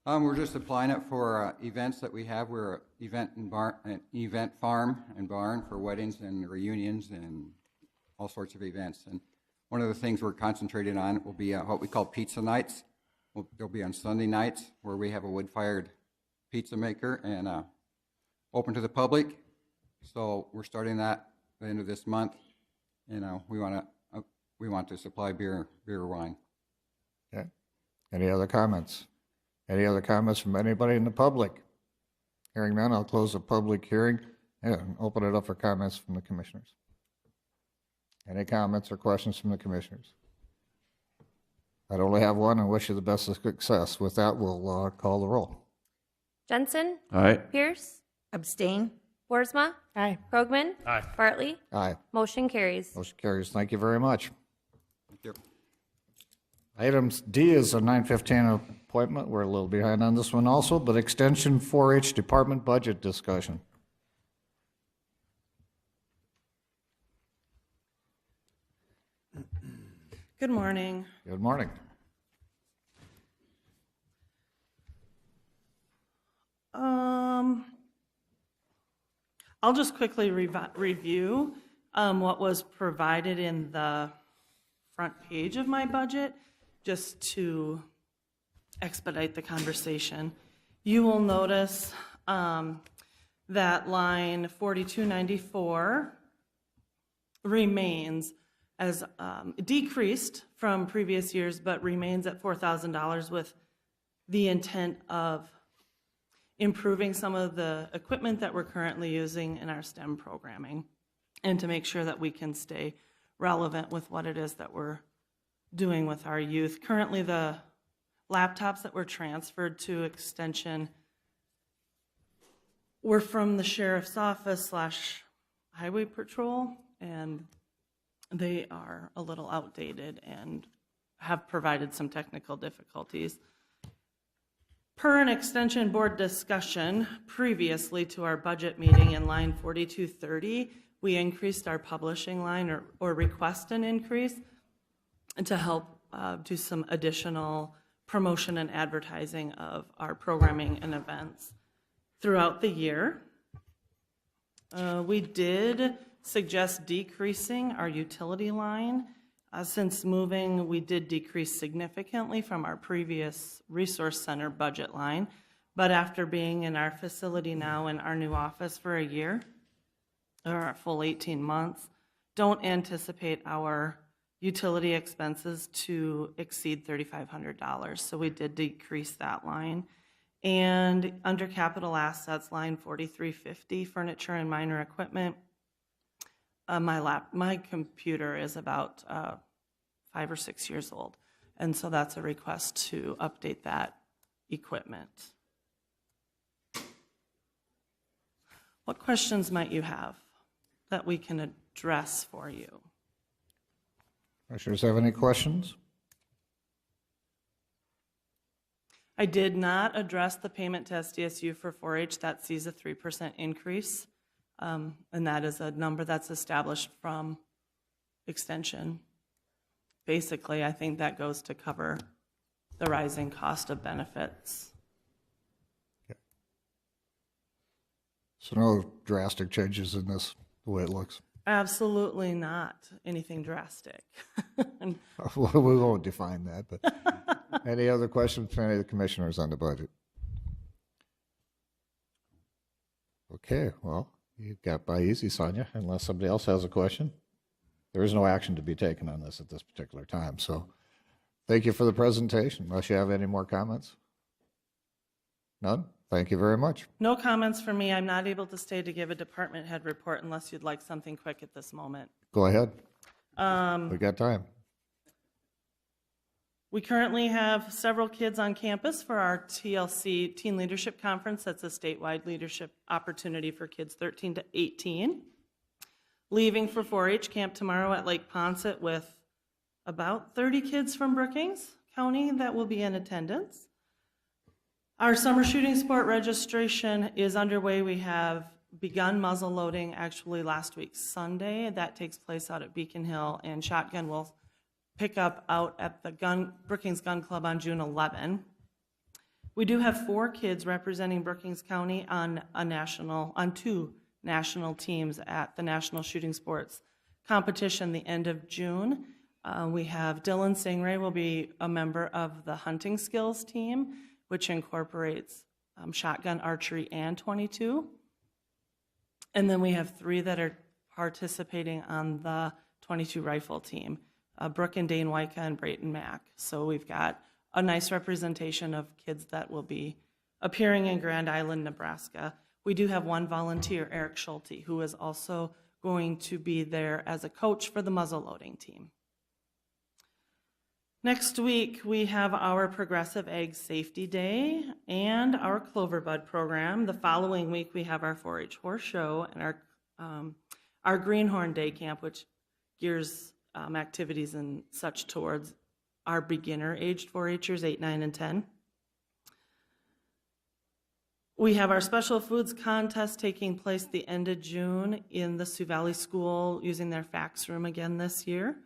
We're just applying it for events that we have. We're an event farm and barn for weddings and reunions and all sorts of events. And one of the things we're concentrating on will be what we call pizza nights. They'll be on Sunday nights where we have a wood-fired pizza maker and open to the public. So we're starting that at the end of this month. We want to supply beer or wine. Okay. Any other comments? Any other comments from anybody in the public? Hearing none, I'll close the public hearing and open it up for comments from the commissioners. Any comments or questions from the commissioners? I'd only have one and wish you the best of success. With that, we'll call the roll. Jensen? Aye. Pierce? Abstain? Boersma? Aye. Krogman? Aye. Bartley? Aye. Motion carries. Motion carries. Thank you very much. Thank you. Items D is a 9:15 appointment. We're a little behind on this one also, but Extension 4-H Department Budget Discussion. Good morning. Good morning. I'll just quickly review what was provided in the front page of my budget, just to expedite the conversation. You will notice that line 4294 remains as decreased from previous years, but remains at $4,000 with the intent of improving some of the equipment that we're currently using in our STEM programming, and to make sure that we can stay relevant with what it is that we're doing with our youth. Currently, the laptops that were transferred to Extension were from the Sheriff's Office / Highway Patrol, and they are a little outdated and have provided some technical difficulties. Per an Extension Board discussion previously to our budget meeting in line 4230, we increased our publishing line or request an increase to help do some additional promotion and advertising of our programming and events throughout the year. We did suggest decreasing our utility line. Since moving, we did decrease significantly from our previous resource center budget line, but after being in our facility now in our new office for a year, or a full 18 months, don't anticipate our utility expenses to exceed $3,500. So we did decrease that line. And under capital assets, line 4350, furniture and minor equipment, my computer is about 5 or 6 years old, and so that's a request to update that equipment. What questions might you have that we can address for you? Commissioners have any questions? I did not address the payment to SDSU for 4-H. That sees a 3% increase. And that is a number that's established from Extension. Basically, I think that goes to cover the rising cost of benefits. Okay. So no drastic changes in this, the way it looks? Absolutely not anything drastic. We won't define that, but any other questions from any of the commissioners on the budget? Okay, well, you got by easy, Sonia, unless somebody else has a question. There is no action to be taken on this at this particular time, so thank you for the presentation. Unless you have any more comments? None? Thank you very much. No comments from me. I'm not able to stay to give a department head report unless you'd like something quick at this moment. Go ahead. We got time. We currently have several kids on campus for our TLC Teen Leadership Conference. That's a statewide leadership opportunity for kids 13 to 18. Leaving for 4-H camp tomorrow at Lake Poncet with about 30 kids from Brookings County that will be in attendance. Our summer shooting sport registration is underway. We have begun muzzle loading actually last week, Sunday. That takes place out at Beacon Hill, and shotgun will pick up out at the Brookings Gun Club on June 11. We do have 4 kids representing Brookings County on two national teams at the National Shooting Sports Competition the end of June. We have Dylan Singray will be a member of the hunting skills team, which incorporates shotgun, archery, and .22. And then we have 3 that are participating on the .22 rifle team. Brooke and Dane Wyka and Brayton Mack. So we've got a nice representation of kids that will be appearing in Grand Island, Nebraska. We do have one volunteer, Eric Schulte, who is also going to be there as a coach for the muzzleloading team. Next week, we have our Progressive Ag Safety Day and our Clover Bud program. The following week, we have our 4-H Horse Show and our Greenhorn Day Camp, which gears activities and such towards our beginner-aged 4-Hers, 8, 9, and 10. We have our Special Foods Contest taking place the end of June in the Sioux Valley School using their fax room again this year.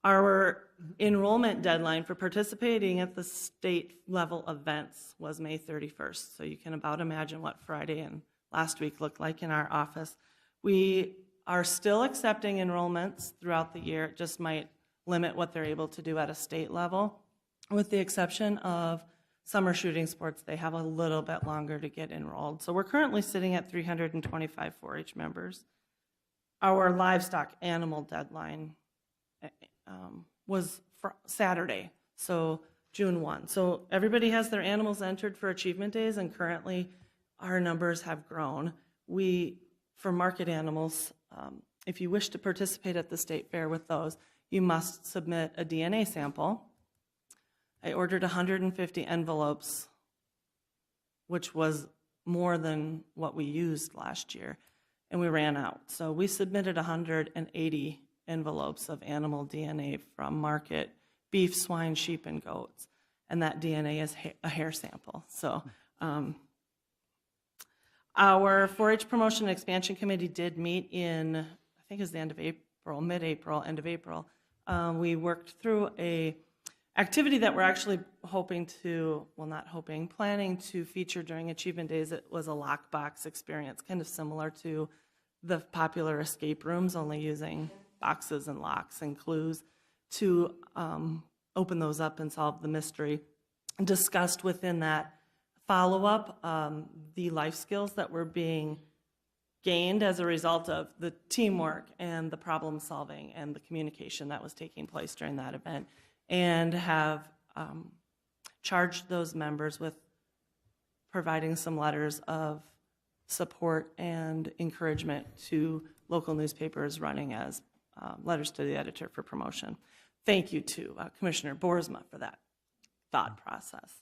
Our enrollment deadline for participating at the state level events was May 31st, so you can about imagine what Friday and last week looked like in our office. We are still accepting enrollments throughout the year. It just might limit what they're able to do at a state level. With the exception of summer shooting sports, they have a little bit longer to get enrolled. So we're currently sitting at 325 4-H members. Our livestock animal deadline was Saturday, so June 1. So everybody has their animals entered for achievement days, and currently our numbers have grown. For market animals, if you wish to participate at the state fair with those, you must submit a DNA sample. I ordered 150 envelopes, which was more than what we used last year, and we ran out. So we submitted 180 envelopes of animal DNA from market beef, swine, sheep, and goats, and that DNA is a hair sample. So our 4-H Promotion and Expansion Committee did meet in, I think it was the end of April, mid-April, end of April. We worked through a activity that we're actually planning to feature during Achievement Days. It was a lockbox experience, kind of similar to the popular escape rooms, only using boxes and locks and clues to open those up and solve the mystery. Discussed within that follow-up the life skills that were being gained as a result of the teamwork and the problem solving and the communication that was taking place during that event, and have charged those members with providing some letters of support and encouragement to local newspapers running as letters to the editor for promotion. Thank you to Commissioner Boersma for that thought process.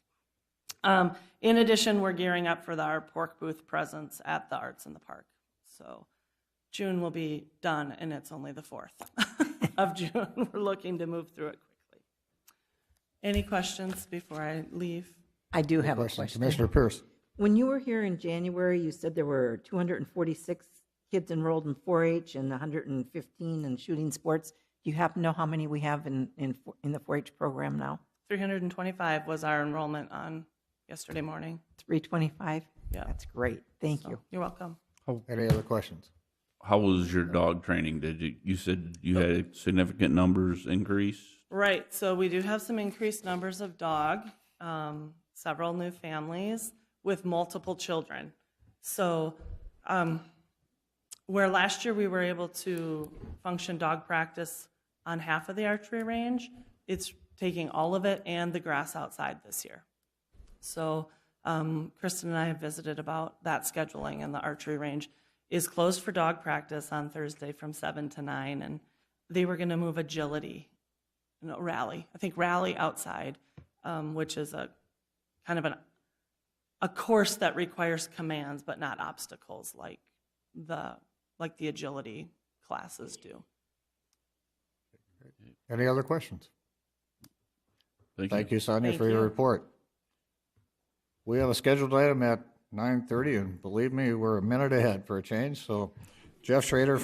In addition, we're gearing up for our pork booth presence at the Arts in the Park. So June will be done, and it's only the 4th of June. We're looking to move through it quickly. Any questions before I leave? I do have a question. Commissioner Pierce. When you were here in January, you said there were 246 kids enrolled in 4-H and 115 in shooting sports. Do you happen to know how many we have in the 4-H program now? 325 was our enrollment on yesterday morning. 325? Yeah. That's great. Thank you. You're welcome. Any other questions? How was your dog training? You said you had significant numbers increase? Right, so we do have some increased numbers of dog, several new families with multiple children. So where last year we were able to function dog practice on half of the archery range, it's taking all of it and the grass outside this year. So Kristen and I have visited about that scheduling, and the archery range is closed for dog practice on Thursday from 7 to 9, and they were going to move agility, rally outside, which is a kind of a course that requires commands but not obstacles like the agility classes do. Any other questions? Thank you, Sonia, Thank for your you. report. We have a scheduled item at 9:30, and believe me, we're a minute ahead for a change. So Jeff Schaefer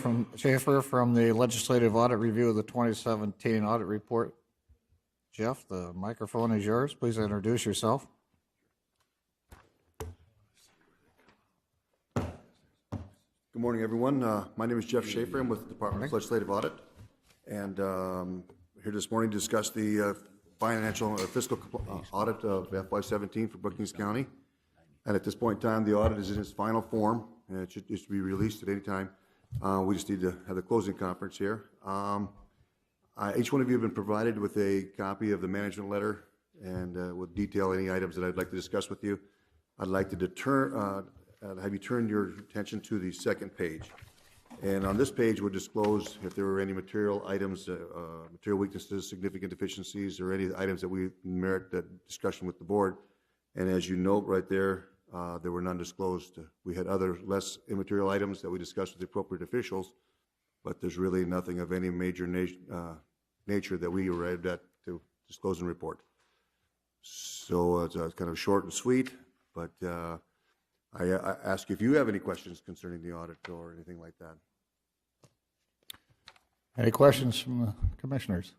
from the Legislative Audit Review of the 2017 Audit Report. Jeff, the microphone is yours. Please introduce yourself. Good morning, everyone. My name is Jeff Schaefer. I'm with the Department of Legislative Audit, and here this morning to discuss the financial or fiscal audit of FY17 for Brookings County. And at this point in time, the audit is in its final form, and it should just be released at any time. We just need to have the closing conference here. Each one of you have been provided with a copy of the management letter and will detail any items that I'd like to discuss with you. I'd like to have you turn your attention to the second page. And on this page, we'll disclose if there were any material items, material weaknesses, significant deficiencies, or any items that we merit that discussion with the board. And as you note right there, there were none disclosed. We had other less immaterial items that we discussed with the appropriate officials, but there's really nothing of any major nature that we arrived at to disclose and report. So it's kind of short and sweet, but I ask if you have any questions concerning the audit or anything like that. Any questions from the commissioners?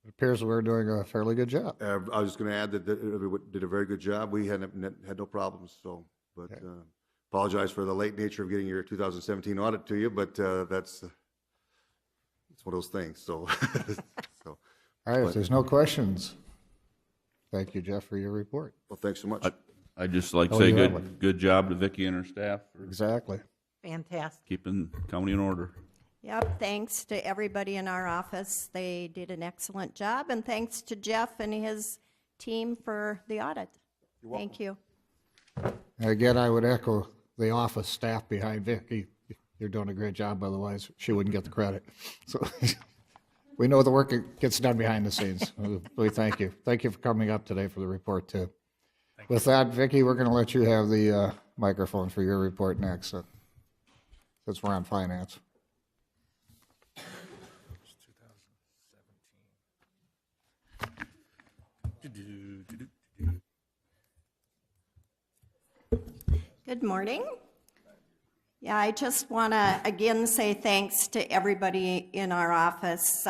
It appears we're doing a fairly good job. I was just going to add that we did a very good job. We had no problems. So, but apologize for the late nature of getting your 2017 audit to you, but it's one of those things. So, all right. If there's no questions, thank you, Jeff, for your report. Well, thanks so much. I'd just like to say good job to Vicki and her staff for exactly Fantastic. keeping the county in order. Yep, thanks to everybody in our office. They did an excellent job, and thanks to Jeff and his team for the audit. Thank you. And again, I would echo the office staff behind Vicki. You're doing a great job, otherwise she wouldn't get the credit. So we know the work gets done behind the scenes. We thank you. Thank you for coming up today for the report, too. With that, Vicki, we're going to let you have the microphone for your report next, since we're on finance. Good morning. Yeah, I just want to again say thanks to everybody in our office.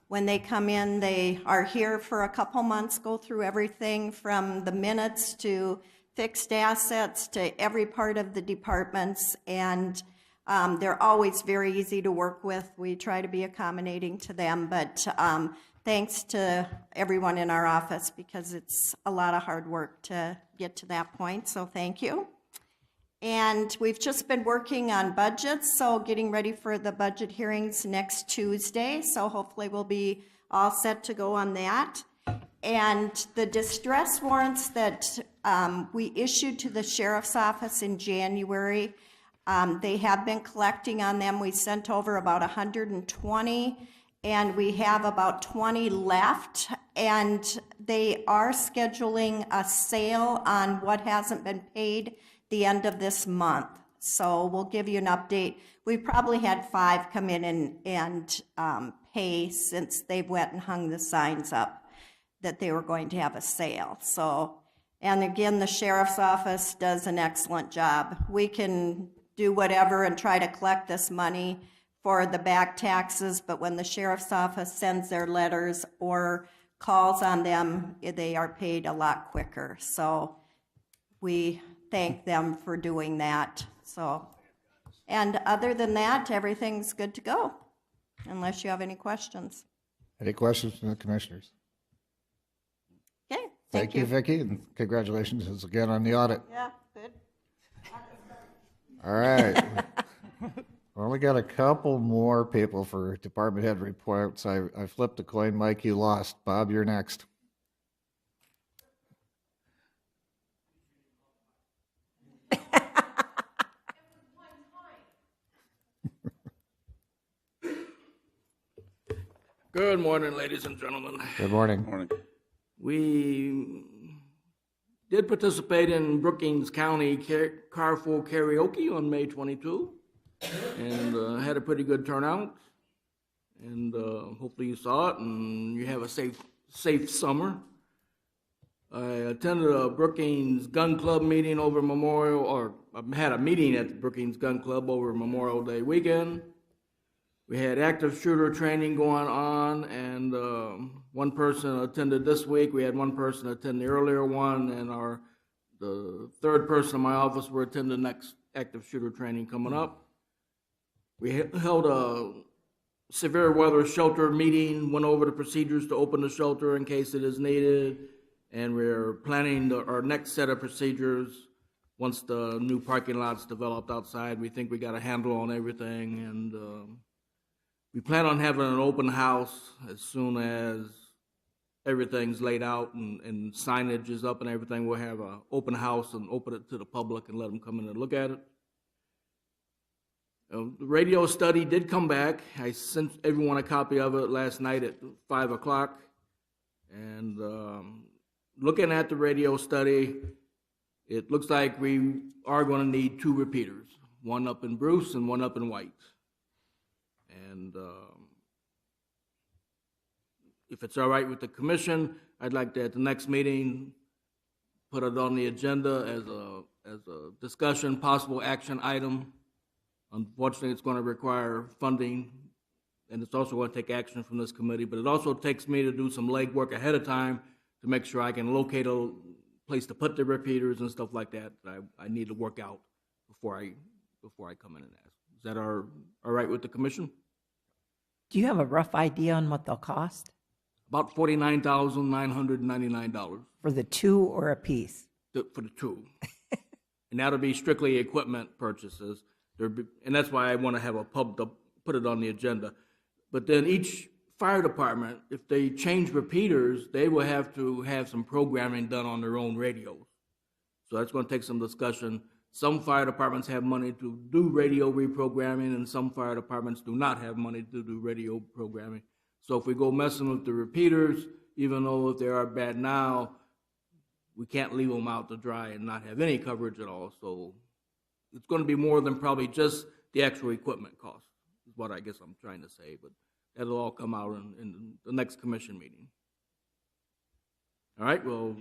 When they come in, they are here for a couple months, go through everything from the minutes to fixed assets to every part of the departments, and they're always very easy to work with. We try to be accommodating to them, but thanks to everyone in our office because it's a lot of hard work to get to that point, so thank you. And we've just been working on budgets, so getting ready for the budget hearings next Tuesday, so hopefully we'll be all set to go on that. And the distress warrants that we issued to the sheriff's office in January, they have been collecting on them. We sent over about 120, and we have about 20 left, and they are scheduling a sale on what hasn't been paid the end of this month. So we'll give you an update. We probably had 5 come in and pay since they went and hung the signs up that they were going to have a sale. So, and again, the sheriff's office does an excellent job. We can do whatever and try to collect this money for the back taxes, but when the sheriff's office sends their letters or calls on them, they are paid a lot quicker. So we thank them for doing that. So, and other than that, everything's good to go, unless you have any questions. Any questions from the commissioners? Okay, Thank you, Vicki, and congratulations again on the audit. Yeah, good. All right. We only got a couple more people for department head reports. I flipped a coin. Mike, you lost. Bob, you're next. Good morning, ladies and gentlemen. Good morning. Morning. We did participate in Brookings County Carpool Karaoke on May 22, and had a pretty good turnout. And hopefully you saw it, and you have a safe summer. I attended a Brookings Gun Club meeting over Memorial, or had a meeting at the Brookings Gun Club over Memorial Day weekend. We had active shooter training going on, and one person attended this week. We had one person attend the earlier one, and the third person in my office will attend the next active shooter training coming up. We held a severe weather shelter meeting, went over the procedures to open the shelter in case it is needed, and we're planning our next set of procedures once the new parking lot's developed outside. We think we got a handle on everything, and we plan on having an open house as soon as everything's laid out and signage is up and everything, we'll have an open house and open it to the public and let them come in and look at it. The radio study did come back. I sent everyone a copy of it last night at 5 o'clock. And looking at the radio study, it looks like we are going to need 2 repeaters, one up in Bruce and one up in White. And if it's all right with the commission, I'd like to, at the next meeting, put it on the agenda as a discussion, possible action item. Unfortunately, it's going to require funding, and it's also going to take action from this committee, but it also takes me to do some legwork ahead of time to make sure I can locate a place to put the repeaters and stuff like that I need to work out before I come in and ask. Is that all right with the commission? Do you have a rough idea on what they'll cost? About $49,999. For the 2 or a piece? For the 2. And that'll be strictly equipment purchases. And that's why I want to have a put it on the agenda. But then each fire department, if they change repeaters, they will have to have some programming done on their own radios. So that's going to take some discussion. Some fire departments have money to do radio reprogramming, and some fire departments do not have money to do radio programming. So if we go messing with the repeaters, even though if they are bad now, we can't leave them out to dry and not have any coverage at all. So it's going to be more than probably just the actual equipment cost, is what I guess I'm trying to say. But that'll all come out in the next commission meeting. All right, we'll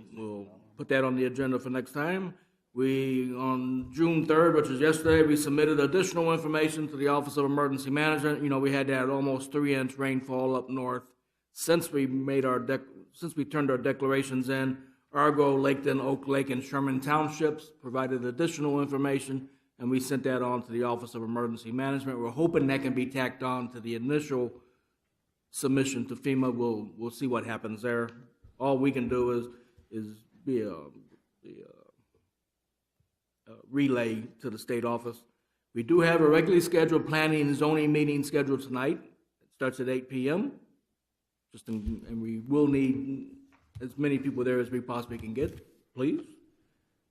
put that on the agenda for next time. On June 3rd, which was yesterday, we submitted additional information to the Office of Emergency Management. You know, we had that almost 3-inch rainfall up north. Since we turned our declarations in, Argo, Laketon, Oak Lake, and Sherman Townships provided additional information, and we sent that on to the Office of Emergency Management. We're hoping that can be tacked on to the initial submission to FEMA. We'll see what happens there. All we can do is be a relay to the state office. We do have a regularly scheduled planning and zoning meeting scheduled tonight. It starts at 8 p.m. And we will need as many people there as we possibly can get, please.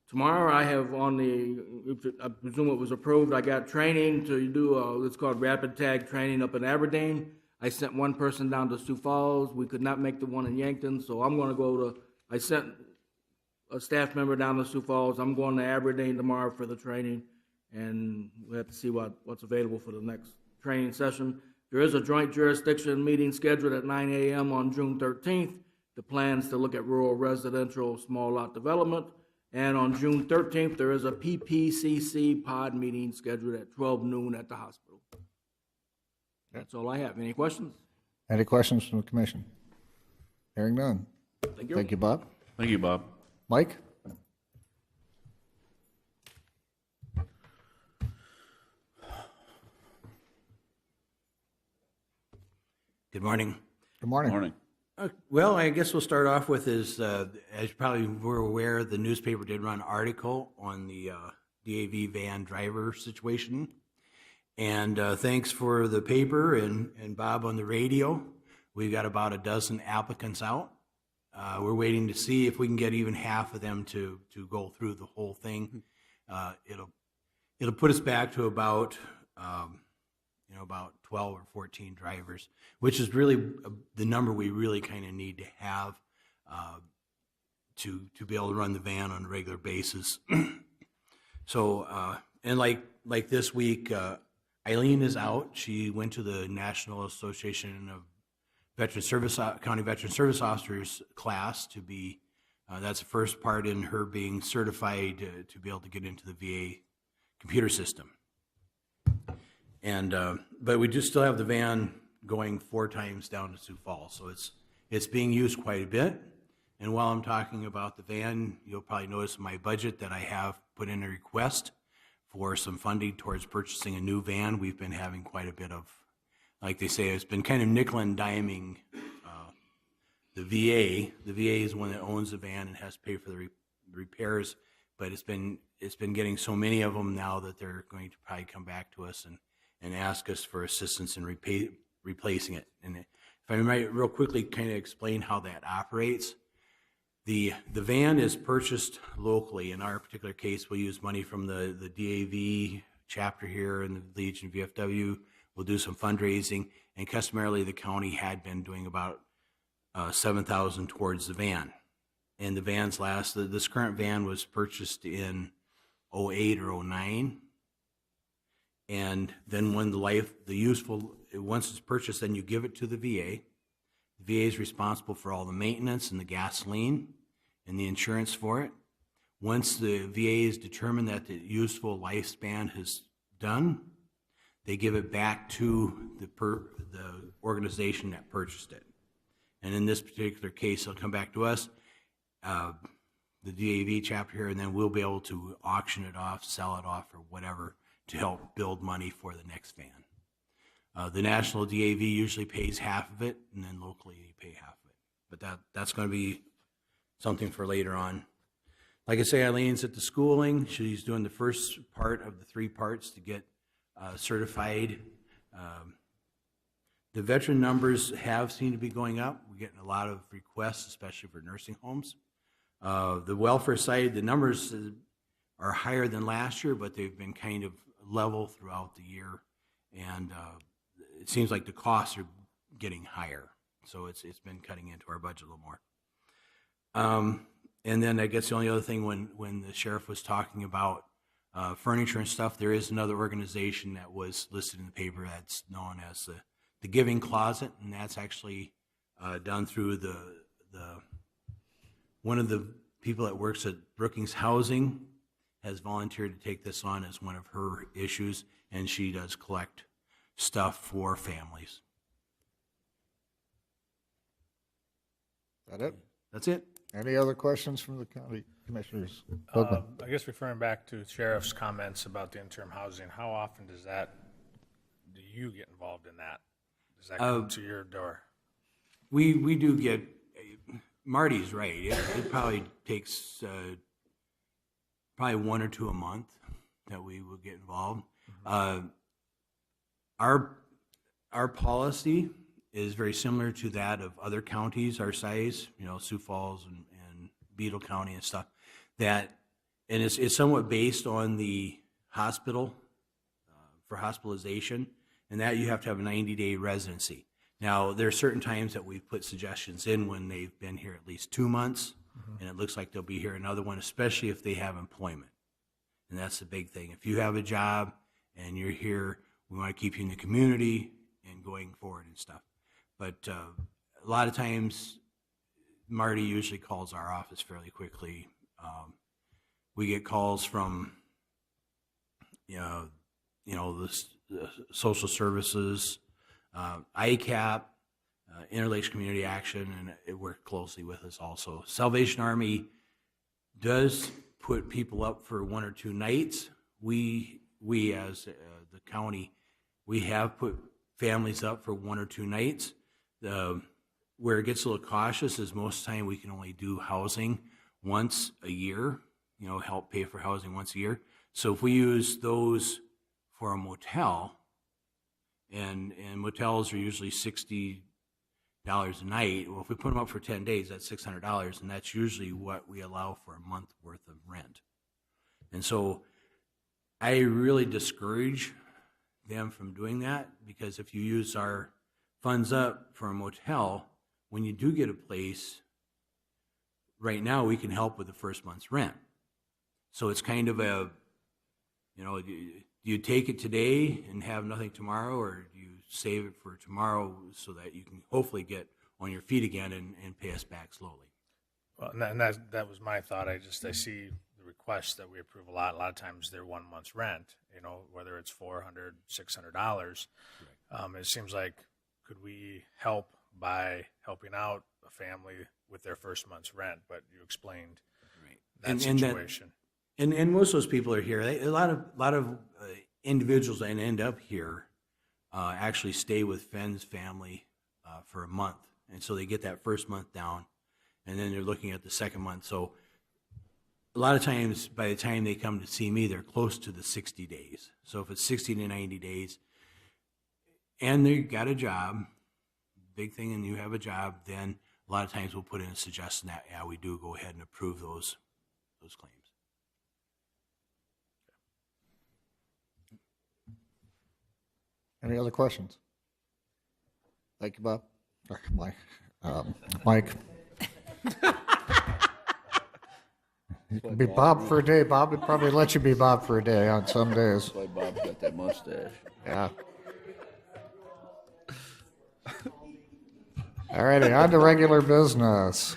Tomorrow I have I presume it was approved, I got training to do it's called rapid tag training up in Aberdeen. I sent one person down to Sioux Falls. We could not make the one in Yankton, so I'm going to I sent a staff member down to Sioux Falls. I'm going to Aberdeen tomorrow for the training, and we'll have to see what's available for the next training session. There is a joint jurisdiction meeting scheduled at 9 a.m. on June 13th. The plans to look at rural residential small lot development. And on June 13th, there is a PPCC pod meeting scheduled at 12 noon at the hospital. That's all I have. Any questions? Any questions from the commission? Hearing none. Thank you. Thank you, Bob. Thank you, Bob. Mike? Good morning. Good morning. Morning. Well, I guess we'll start off with as you probably were aware, the newspaper did run an article on the DAV van driver situation. And thanks for the paper and Bob on the radio. We've got about a dozen applicants out. We're waiting to see if we can get even half of them to go through the whole thing. It'll put us back to about 12 or 14 drivers, which is really the number we really kind of need to have to be able to run the van on a regular basis. So, and like this week, Eileen is out. She went to the National Association of County Veteran Service Officers class to be, that's the first part in her being certified to be able to get into the VA computer system. And but we do still have the van going 4 times down to Sioux Falls, so it's being used quite a bit. And while I'm talking about the van, you'll probably notice in my budget that I have put in a request for some funding towards purchasing a new van. We've been having quite a bit of, like they say, it's been kind of nickel and diming the VA. The VA is the one that owns the van and has to pay for the repairs, but it's been getting so many of them now that they're going to probably come back to us and ask us for assistance in replacing it. And If I might real quickly kind of explain how that operates. The van is purchased locally. In our particular case, we'll use money from the DAV chapter here and the Legion VFW. We'll do some fundraising, and customarily the county had been doing about $7,000 towards the van. And the vans this current van was purchased in 08 or 09. And then when once it's purchased, then you give it to the VA. The VA is responsible for all the maintenance and the gasoline and the insurance for it. Once the VA is determined that the useful lifespan has done, they give it back to the organization that purchased it. And in this particular case, it'll come back to us, the DAV chapter here, and then we'll be able to auction it off, sell it off, or whatever to help build money for the next van. The national DAV usually pays half of it, and then locally they pay half of it. But that's going to be something for later on. Like I say, Eileen's at the schooling. She's doing the first part of the 3 parts to get certified. The veteran numbers have seemed to be going up. We're getting a lot of requests, especially for nursing homes. The welfare side, the numbers are higher than last year, but they've been kind of level throughout the year. And it seems like the costs are getting higher. So it's been cutting into our budget a little more. And then I guess the only other thing when the sheriff was talking about furniture and stuff, there is another organization that was listed in the paper that's known as the Giving Closet, and that's actually done through the one of the people that works at Brookings Housing has volunteered to take this on as one of her issues, and she does collect stuff for families. That it? That's it. Any other questions from the county commissioners? I guess referring back to Sheriff's comments about the interim housing, how often do you get involved in that? Does that come to your door? We do get, Marty's right. It probably takes probably 1 or 2 a month that we will get involved. Our policy is very similar to that of other counties our size, Sioux Falls and Beadle County and stuff. And it's somewhat based on the hospital for hospitalization, and that you have to have a 90-day residency. Now, there are certain times that we've put suggestions in when they've been here at least 2 months, and it looks like they'll be here another one, especially if they have employment. And that's the big thing. If you have a job and you're here, we want to keep you in the community and going forward and stuff. But a lot of times, Marty usually calls our office fairly quickly. We get calls from, the social services, ICAP, Interlakes Community Action, and it worked closely with us also. Salvation Army does put people up for 1 or 2 nights. We as the county, we have put families up for 1 or 2 nights. Where it gets a little cautious is most of the time we can only do housing once a year, help pay for housing once a year. So if we use those for a motel, and motels are usually $60 a night, well, if we put them up for 10 days, that's $600, and that's usually what we allow for a month worth of rent. And so I really discourage them from doing that, because if you use our funds up for a motel, when you do get a place, right now we can help with the first month's rent. So it's kind of a, do you take it today and have nothing tomorrow, or do you save it for tomorrow so that you can hopefully get on your feet again and pay us back slowly? Well, and that was my thought. I see the requests that we approve a lot. A lot of times they're 1 month's rent, whether it's $400, $600. It seems like, could we help by helping out a family with their first month's rent? But you explained that situation. And most of those people are here. A lot of individuals that end up here actually stay with Fenn's family for a month, and so they get that first month down, and then they're looking at the second month. So a lot of times, by the time they come to see me, they're close to the 60 days. So if it's 60 to 90 days, and they got a job, big thing and you have a job, then a lot of times we'll put in a suggestion that, yeah, we do go ahead and approve those claims. Any other questions? Thank you, Bob. Or Mike. Mike. You can be Bob for a day. Bob would probably let you be Bob for a day on some days. That's why Bob's got that mustache. Yeah. All righty, on to regular business.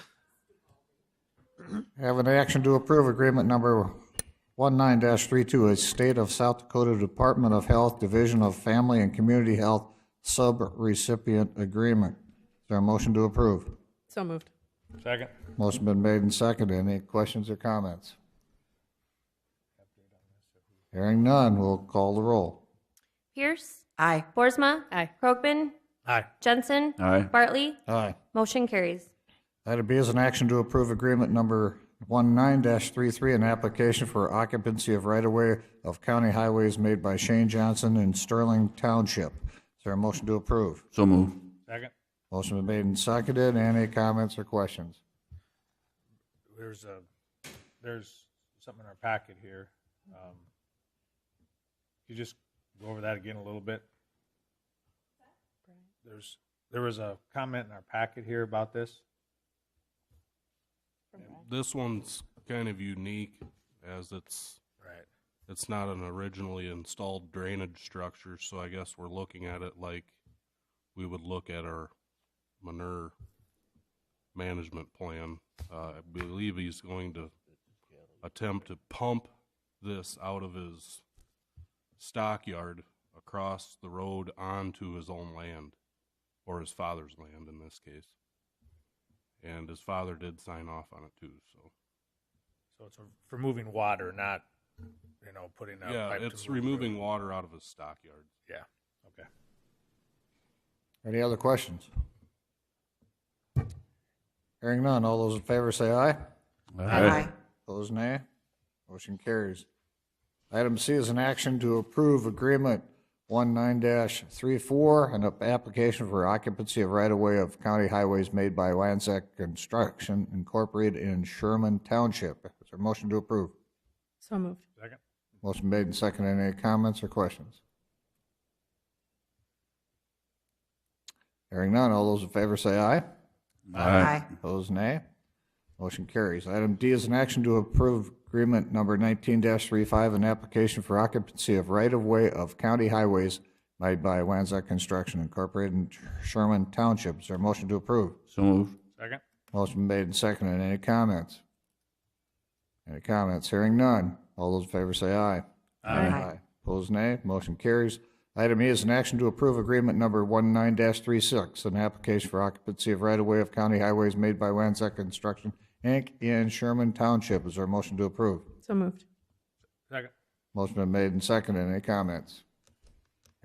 Have an action to approve agreement number 19-32, a State of South Dakota Department of Health Division of Family and Community Health sub-recipient agreement. Is there a motion to approve? So moved. Second. Motion been made and seconded. Any questions or comments? Hearing none, we'll call the roll. Pierce. Aye. Boersma. Aye. Krogman. Aye. Jensen. Aye. Bartley. Aye. Motion carries. Item B is an action to approve agreement number 19-33, an application for occupancy of right-of-way of county highways made by Shane Johnson in Sterling Township. Is there a motion to approve? So moved. Second. Motion been made and seconded. Any comments or questions? There's something in our packet here. Could you just go over that again a little bit? There was a comment in our packet here about this. This one's kind of unique as it's not an originally installed drainage structure, so I guess we're looking at it like we would look at our manure management plan. I believe he's going to attempt to pump this out of his stockyard across the road onto his own land, or his father's land in this case. And his father did sign off on it too, so. So it's for moving water, not, putting a Yeah, pipe to it's move removing through. water out of his stockyard. Yeah, okay. Any other questions? Hearing none, all those in favor say aye. Aye. Opposed, nay. Motion carries. Item C is an action to approve agreement 19-34, an application for occupancy of right-of-way of county highways made by Wanzek Construction Incorporated in Sherman Township. Is there a motion to approve? So moved. Second. Motion made and seconded. Any comments or questions? Hearing none, all those in favor say aye. Aye. Opposed, nay. Motion carries. Item D is an action to approve agreement number 19-35, an application for occupancy of right-of-way of county highways made by Wanzek Construction Incorporated in Sherman Township. Is there a motion to approve? So moved. Second. Motion made and seconded. Any comments? Any comments? Hearing none. All those in favor say aye. Aye. Opposed, nay. Motion carries. Item E is an action to approve agreement number 19-36, an application for occupancy of right-of-way of county highways made by Wanzek Construction Inc. in Sherman Township. Is there a motion to approve? So moved. Second. Motion been made and seconded. Any comments?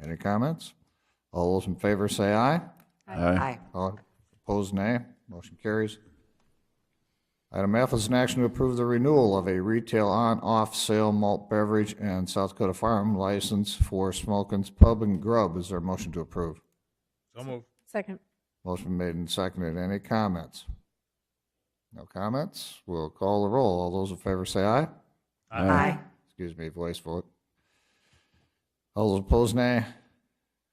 Any comments? All those in favor say aye. Aye. All opposed, nay. Motion carries. Item F is an action to approve the renewal of a retail on-off sale malt beverage and South Dakota Farm license for Smokin's Pub and Grub. Is there a motion to approve? So moved. Second. Motion made and seconded. Any comments? No comments? We'll call the roll. All those in favor say aye. Aye. Excuse me, voice vote. All those opposed, nay.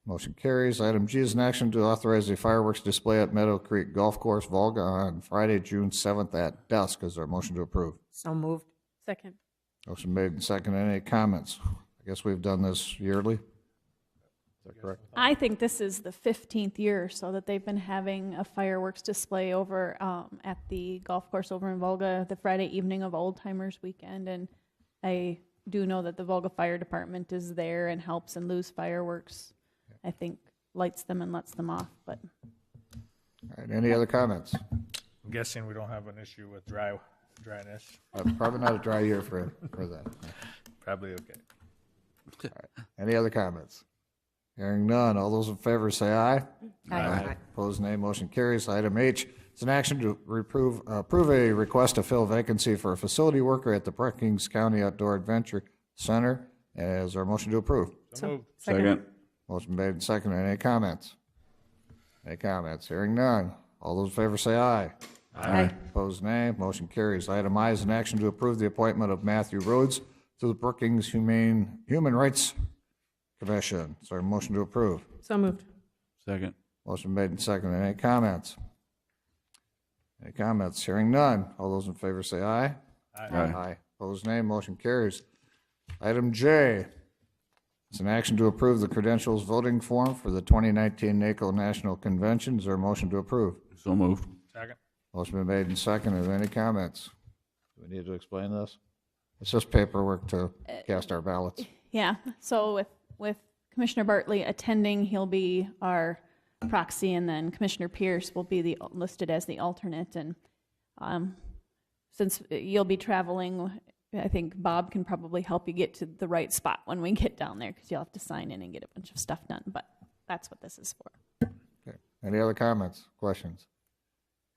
Motion carries. Item G is an action to authorize a fireworks display at Meadow Creek Golf Course, Volga, on Friday, June 7th at dusk. Is there a motion to approve? So moved. Second. Motion made and seconded. Any comments? I guess we've done this yearly. Is that correct? I think this is the 15th year or so that they've been having a fireworks display over at the golf course over in Volga the Friday evening of Old Timers Weekend. And I do know that the Volga Fire Department is there and helps and loose fireworks. I think lights them and lets them off. But All right, any other comments? I'm guessing we don't have an issue with dryness. Probably not a dry year for that. Probably okay. All right. Any other comments? Hearing none. All those in favor say aye. Aye. Opposed, nay. Motion carries. Item H is an action to approve a request to fill vacancy for a facility worker at the Brookings County Outdoor Adventure Center. Is there a motion to approve? So moved. Second. Motion made and seconded. Any comments? Any comments? Hearing none. All those in favor say aye. Aye. Opposed, nay. Motion carries. Item I is an action to approve the appointment of Matthew Rhodes to the Brookings Human Rights Commission. Is there a motion to approve? So moved. Second. Motion made and seconded. Any comments? Any comments? Hearing none. All those in favor say aye. Aye. Opposed, nay. Motion carries. Item J is an action to approve the credentials voting form for the 2019 NACO National Convention. Is there a motion to approve? So moved. Second. Motion been made and seconded. Any comments? Do we need to explain this? It's just paperwork to cast our ballots. Yeah, so with Commissioner Bartley attending, he'll be our proxy, and then Commissioner Pierce will be listed as the alternate. And since you'll be traveling, I think Bob can probably help you get to the right spot when we get down there, because you'll have to sign in and get a bunch of stuff done. But that's what this is for. Okay. Any other comments, questions?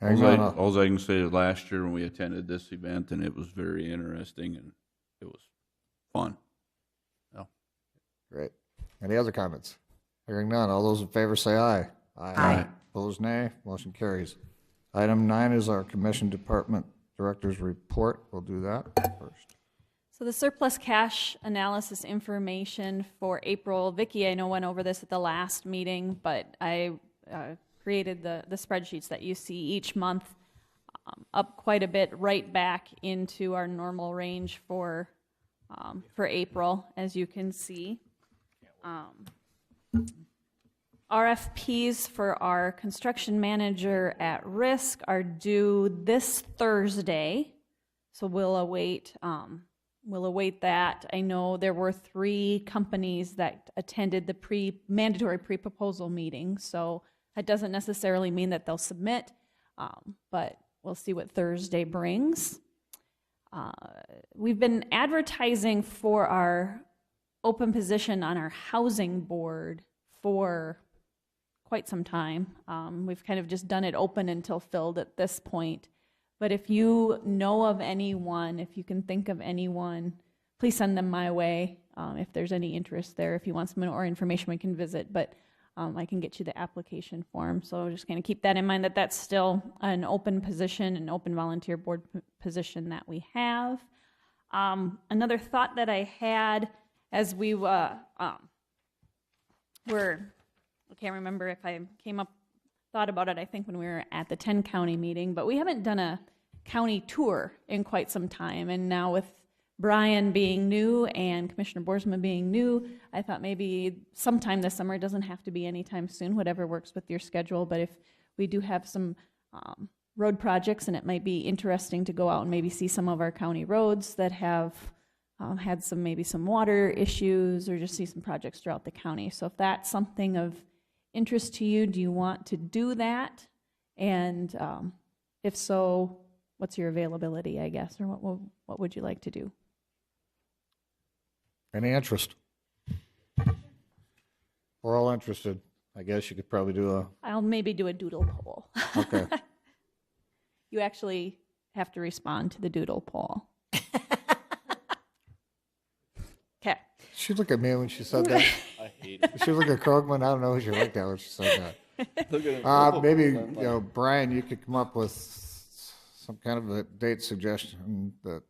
All I can say is last year when we attended this event, and it was very interesting, and it was fun. No. Great. Any other comments? Hearing none. All those in favor say aye. Aye. Opposed, nay. Motion carries. Item 9 is our Commission Department Director's Report. We'll do that first. So the surplus cash analysis information for April, Vicki, I know went over this at the last meeting, but I created the spreadsheets that you see each month, up quite a bit, right back into our normal range for April, as you can see. RFPs for our construction manager at risk are due this Thursday, so we'll await that. I know there were 3 companies that attended the mandatory pre-proposal meeting, so that doesn't necessarily mean that they'll submit, but we'll see what Thursday brings. We've been advertising for our open position on our housing board for quite some time. We've kind of just done it open until filled at this point. But if you know of anyone, if you can think of anyone, please send them my way if there's any interest there. If you want some more information, we can visit. But I can get you the application form. So just kind of keep that in mind, that that's still an open position, an open volunteer board position that we have. Another thought that I had as we I can't remember if I thought about it, I think when we were at the 10 county meeting, but we haven't done a county tour in quite some time. And now with Brian being new and Commissioner Boersma being new, I thought maybe sometime this summer, it doesn't have to be anytime soon, whatever works with your schedule, but if we do have some road projects, and it might be interesting to go out and maybe see some of our county roads that have had maybe some water issues, or just see some projects throughout the county. So if that's something of interest to you, do you want to do that? And if so, what's your availability, I guess, or what would you like to do? Any interest? We're all interested. I guess you could probably do I'll maybe do a doodle poll. Okay. You actually have to respond to the doodle poll. Okay. She looked at me when she said that. I hate it. She looked at Krogman. I don't know who she looked at when she said that. Look at him. Maybe, Brian, you could come up with some kind of a date suggestion that,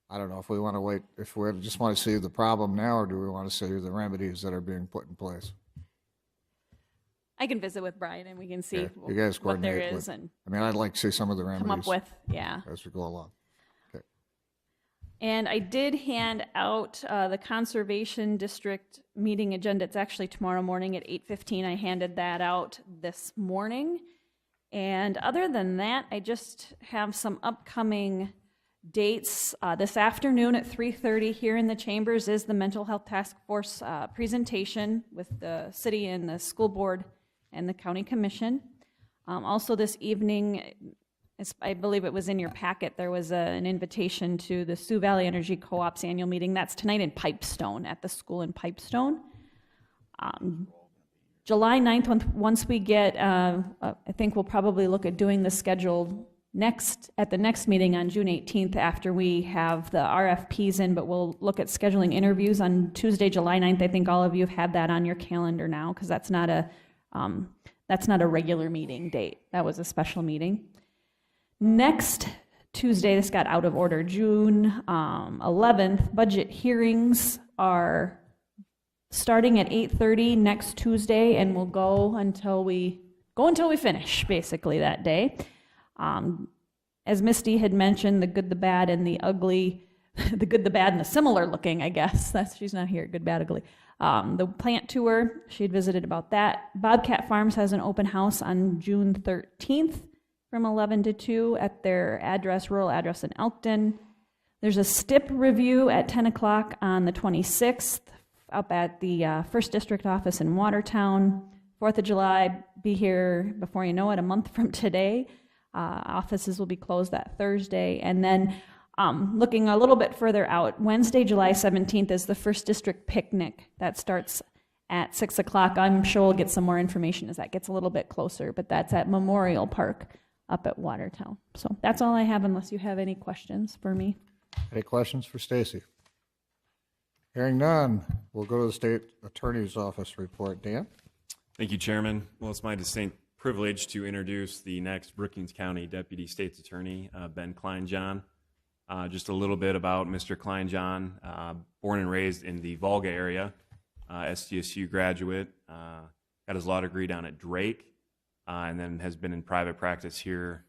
I don't know if we want to wait, if we just want to see the problem now, or do we want to see the remedies that are being put in place? I can visit with Brian and we can see Yeah, you guys what there coordinate is and I'd like to see some of the remedies. come up with, yeah. As we go along. Okay. And I did hand out the Conservation District meeting agenda. It's actually tomorrow morning at 8:15. I handed that out this morning. And other than that, I just have some upcoming dates. This afternoon at 3:30 here in the chambers is the Mental Health Task Force presentation with the city and the school board and the county commission. Also this evening, I believe it was in your packet, there was an invitation to the Sioux Valley Energy Co-op's annual meeting. That's tonight in Pipestone, at the school in Pipestone. July 9th, once we get, I think we'll probably look at doing the schedule at the next meeting on June 18th after we have the RFPs in, but we'll look at scheduling interviews on Tuesday, July 9th. I think all of you have had that on your calendar now, because that's not That's not a regular meeting date. That was a special meeting. Next Tuesday, this got out of order, June 11th, budget hearings are starting at 8:30 next Tuesday and will go until we finish, basically, that day. As Misty had mentioned, the good, the bad, and the ugly, the good, the bad, and the similar looking, I guess. She's not here, good, bad, ugly. The plant tour, she had visited about that. Bobcat Farms has an open house on June 13th from 11 to 2 at their rural address in Elkton. There's a STIP review at 10 o'clock on the 26th up at the First District office in Watertown. 4th of July, be here before you know it, a month from today. Offices will be closed that Thursday. And then looking a little bit further out, Wednesday, July 17th is the First District picnic. That starts at 6 o'clock. I'm sure we'll get some more information as that gets a little bit closer, but that's at Memorial Park up at Watertown. So that's all I have, unless you have any questions for me. Any questions for Stacy? Hearing none, we'll go to the State Attorney's Office report. Dan? Thank you, Chairman. Well, it's my distinct privilege to introduce the next Brookings County Deputy State's Attorney, Ben Kleinjohn. Just a little bit about Mr. Kleinjohn. Born and raised in the Volga area, SDSU graduate, got his law degree down at Drake, and then has been in private practice here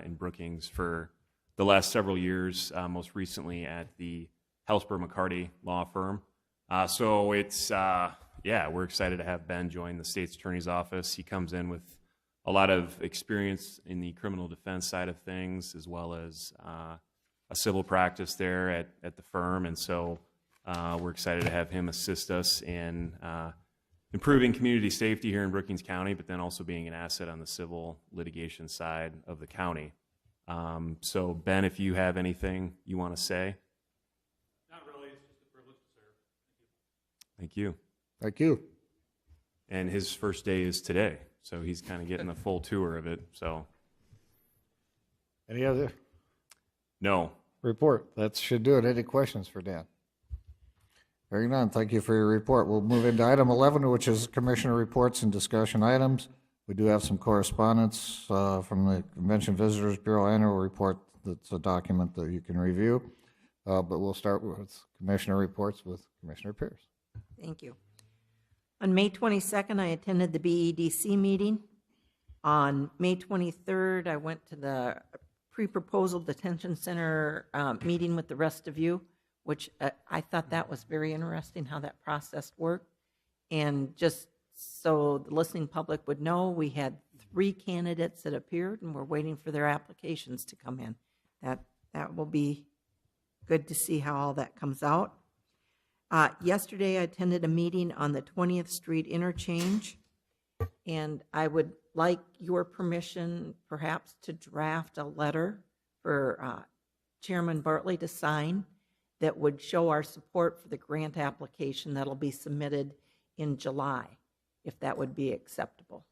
in Brookings for the last several years, most recently at the Hellsper McCarty law firm. So it's, we're excited to have Ben join the State's Attorney's Office. He comes in with a lot of experience in the criminal defense side of things, as well as a civil practice there at the firm. And so we're excited to have him assist us in improving community safety here in Brookings County, but then also being an asset on the civil litigation side of the county. So Ben, if you have anything you want to say. Not really, it's just a privilege to serve. Thank you. Thank you. And his first day is today, so he's kind of getting the full tour of it. So, Any other no. report? That should do it. Any questions for Dan? Hearing none, thank you for your report. We'll move into item 11, which is Commissioner reports and discussion items. We do have some correspondence from the Convention Visitors Bureau annual report. That's a document that you can review. But we'll start with Commissioner reports with Commissioner Pierce. Thank you. On May 22nd, I attended the BEDC meeting. On May 23rd, I went to the pre-proposal detention center meeting with the rest of you, which I thought that was very interesting how that process worked. And just so the listening public would know, we had 3 candidates that appeared, and we're waiting for their applications to come in. That will be good to see how all that comes out. Yesterday, I attended a meeting on the 20th Street interchange, and I would like your permission perhaps to draft a letter for Chairman Bartley to sign that would show our support for the grant application that'll be submitted in July, if that would be acceptable.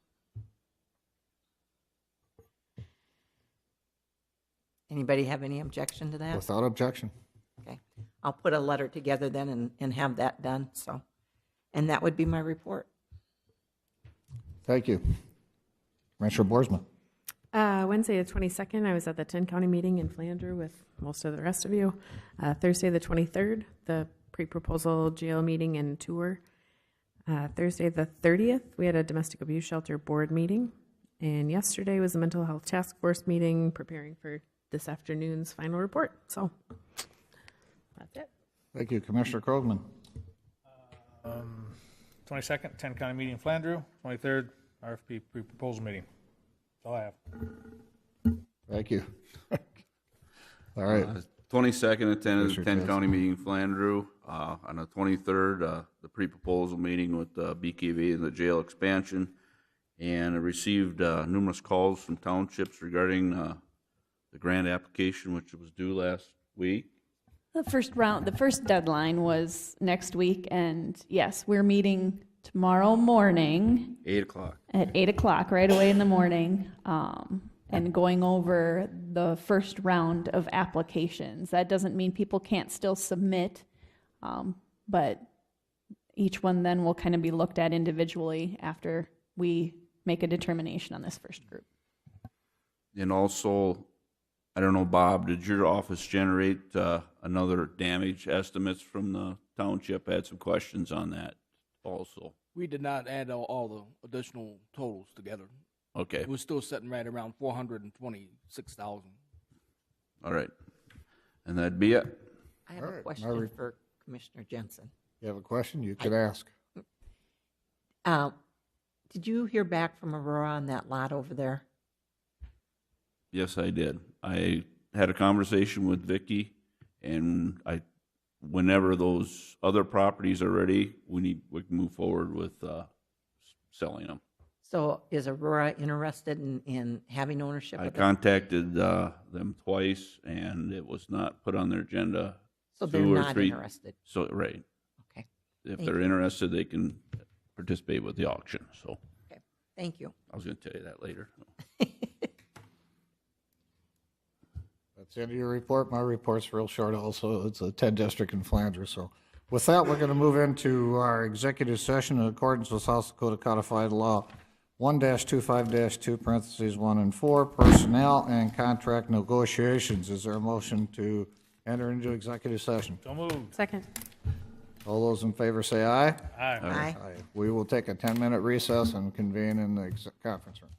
Anybody have any objection to that? Without objection. Okay. I'll put a letter together then and have that done. So, and that would be my report. Thank you. Commissioner Boersma. Wednesday the 22nd, I was at the 10-county meeting in Flandreau with most of the rest of you. Thursday the 23rd, the pre-proposal jail meeting and tour. Thursday the 30th, we had a domestic abuse shelter board meeting. And yesterday was the mental health task force meeting, preparing for this afternoon's final report. So that's it. Thank you. Commissioner Krogman. 22nd, 10-county meeting in Flandreau. 23rd, RFP pre-proposal meeting. That's all I have. Thank you. All right. 22nd, attended the Commissioner 10-county meeting in Flandreau. On the 23rd, the pre-proposal meeting with BKV and the jail expansion. And I received numerous calls from townships regarding the grant application, which was due last week. The first deadline was next week, and yes, we're meeting tomorrow morning. 8 o'clock. At 8 o'clock, right away in the morning, and going over the first round of applications. That doesn't mean people can't still submit, but each one then will kind of be looked at individually after we make a determination on this first group. And also, I don't know, Bob, did your office generate another damage estimates from the township? I had some questions on that also. We did not add all the additional totals together. Okay, We're still sitting right around 426,000. all right. And that'd be it. I have All a right, question Margaret. for Commissioner Jensen. You have a question, you could ask. Did you hear back from Aurora on that lot over there? Yes, I did. I had a conversation with Vicky, and whenever those other properties are ready, we can move forward with selling them. So is Aurora interested in having ownership I of it? contacted them twice, and it was not put on their agenda. So they're 2 or not 3 interested? So, right. Okay. If Thank they're you. interested, they can participate with the auction, so. Okay, thank you. I was gonna tell you that later. That's the end of your report. My report's real short also. It's a 10 district in Flanders. So with that, we're going to move into our executive session in accordance with South Dakota Codified Law 1-25-2, parentheses 1 and 4, personnel and contract negotiations. Is there a motion to enter into executive session? So moved. Second. All those in favor say aye. Aye. Aye. We will take a 10-minute recess and convene in the conference room.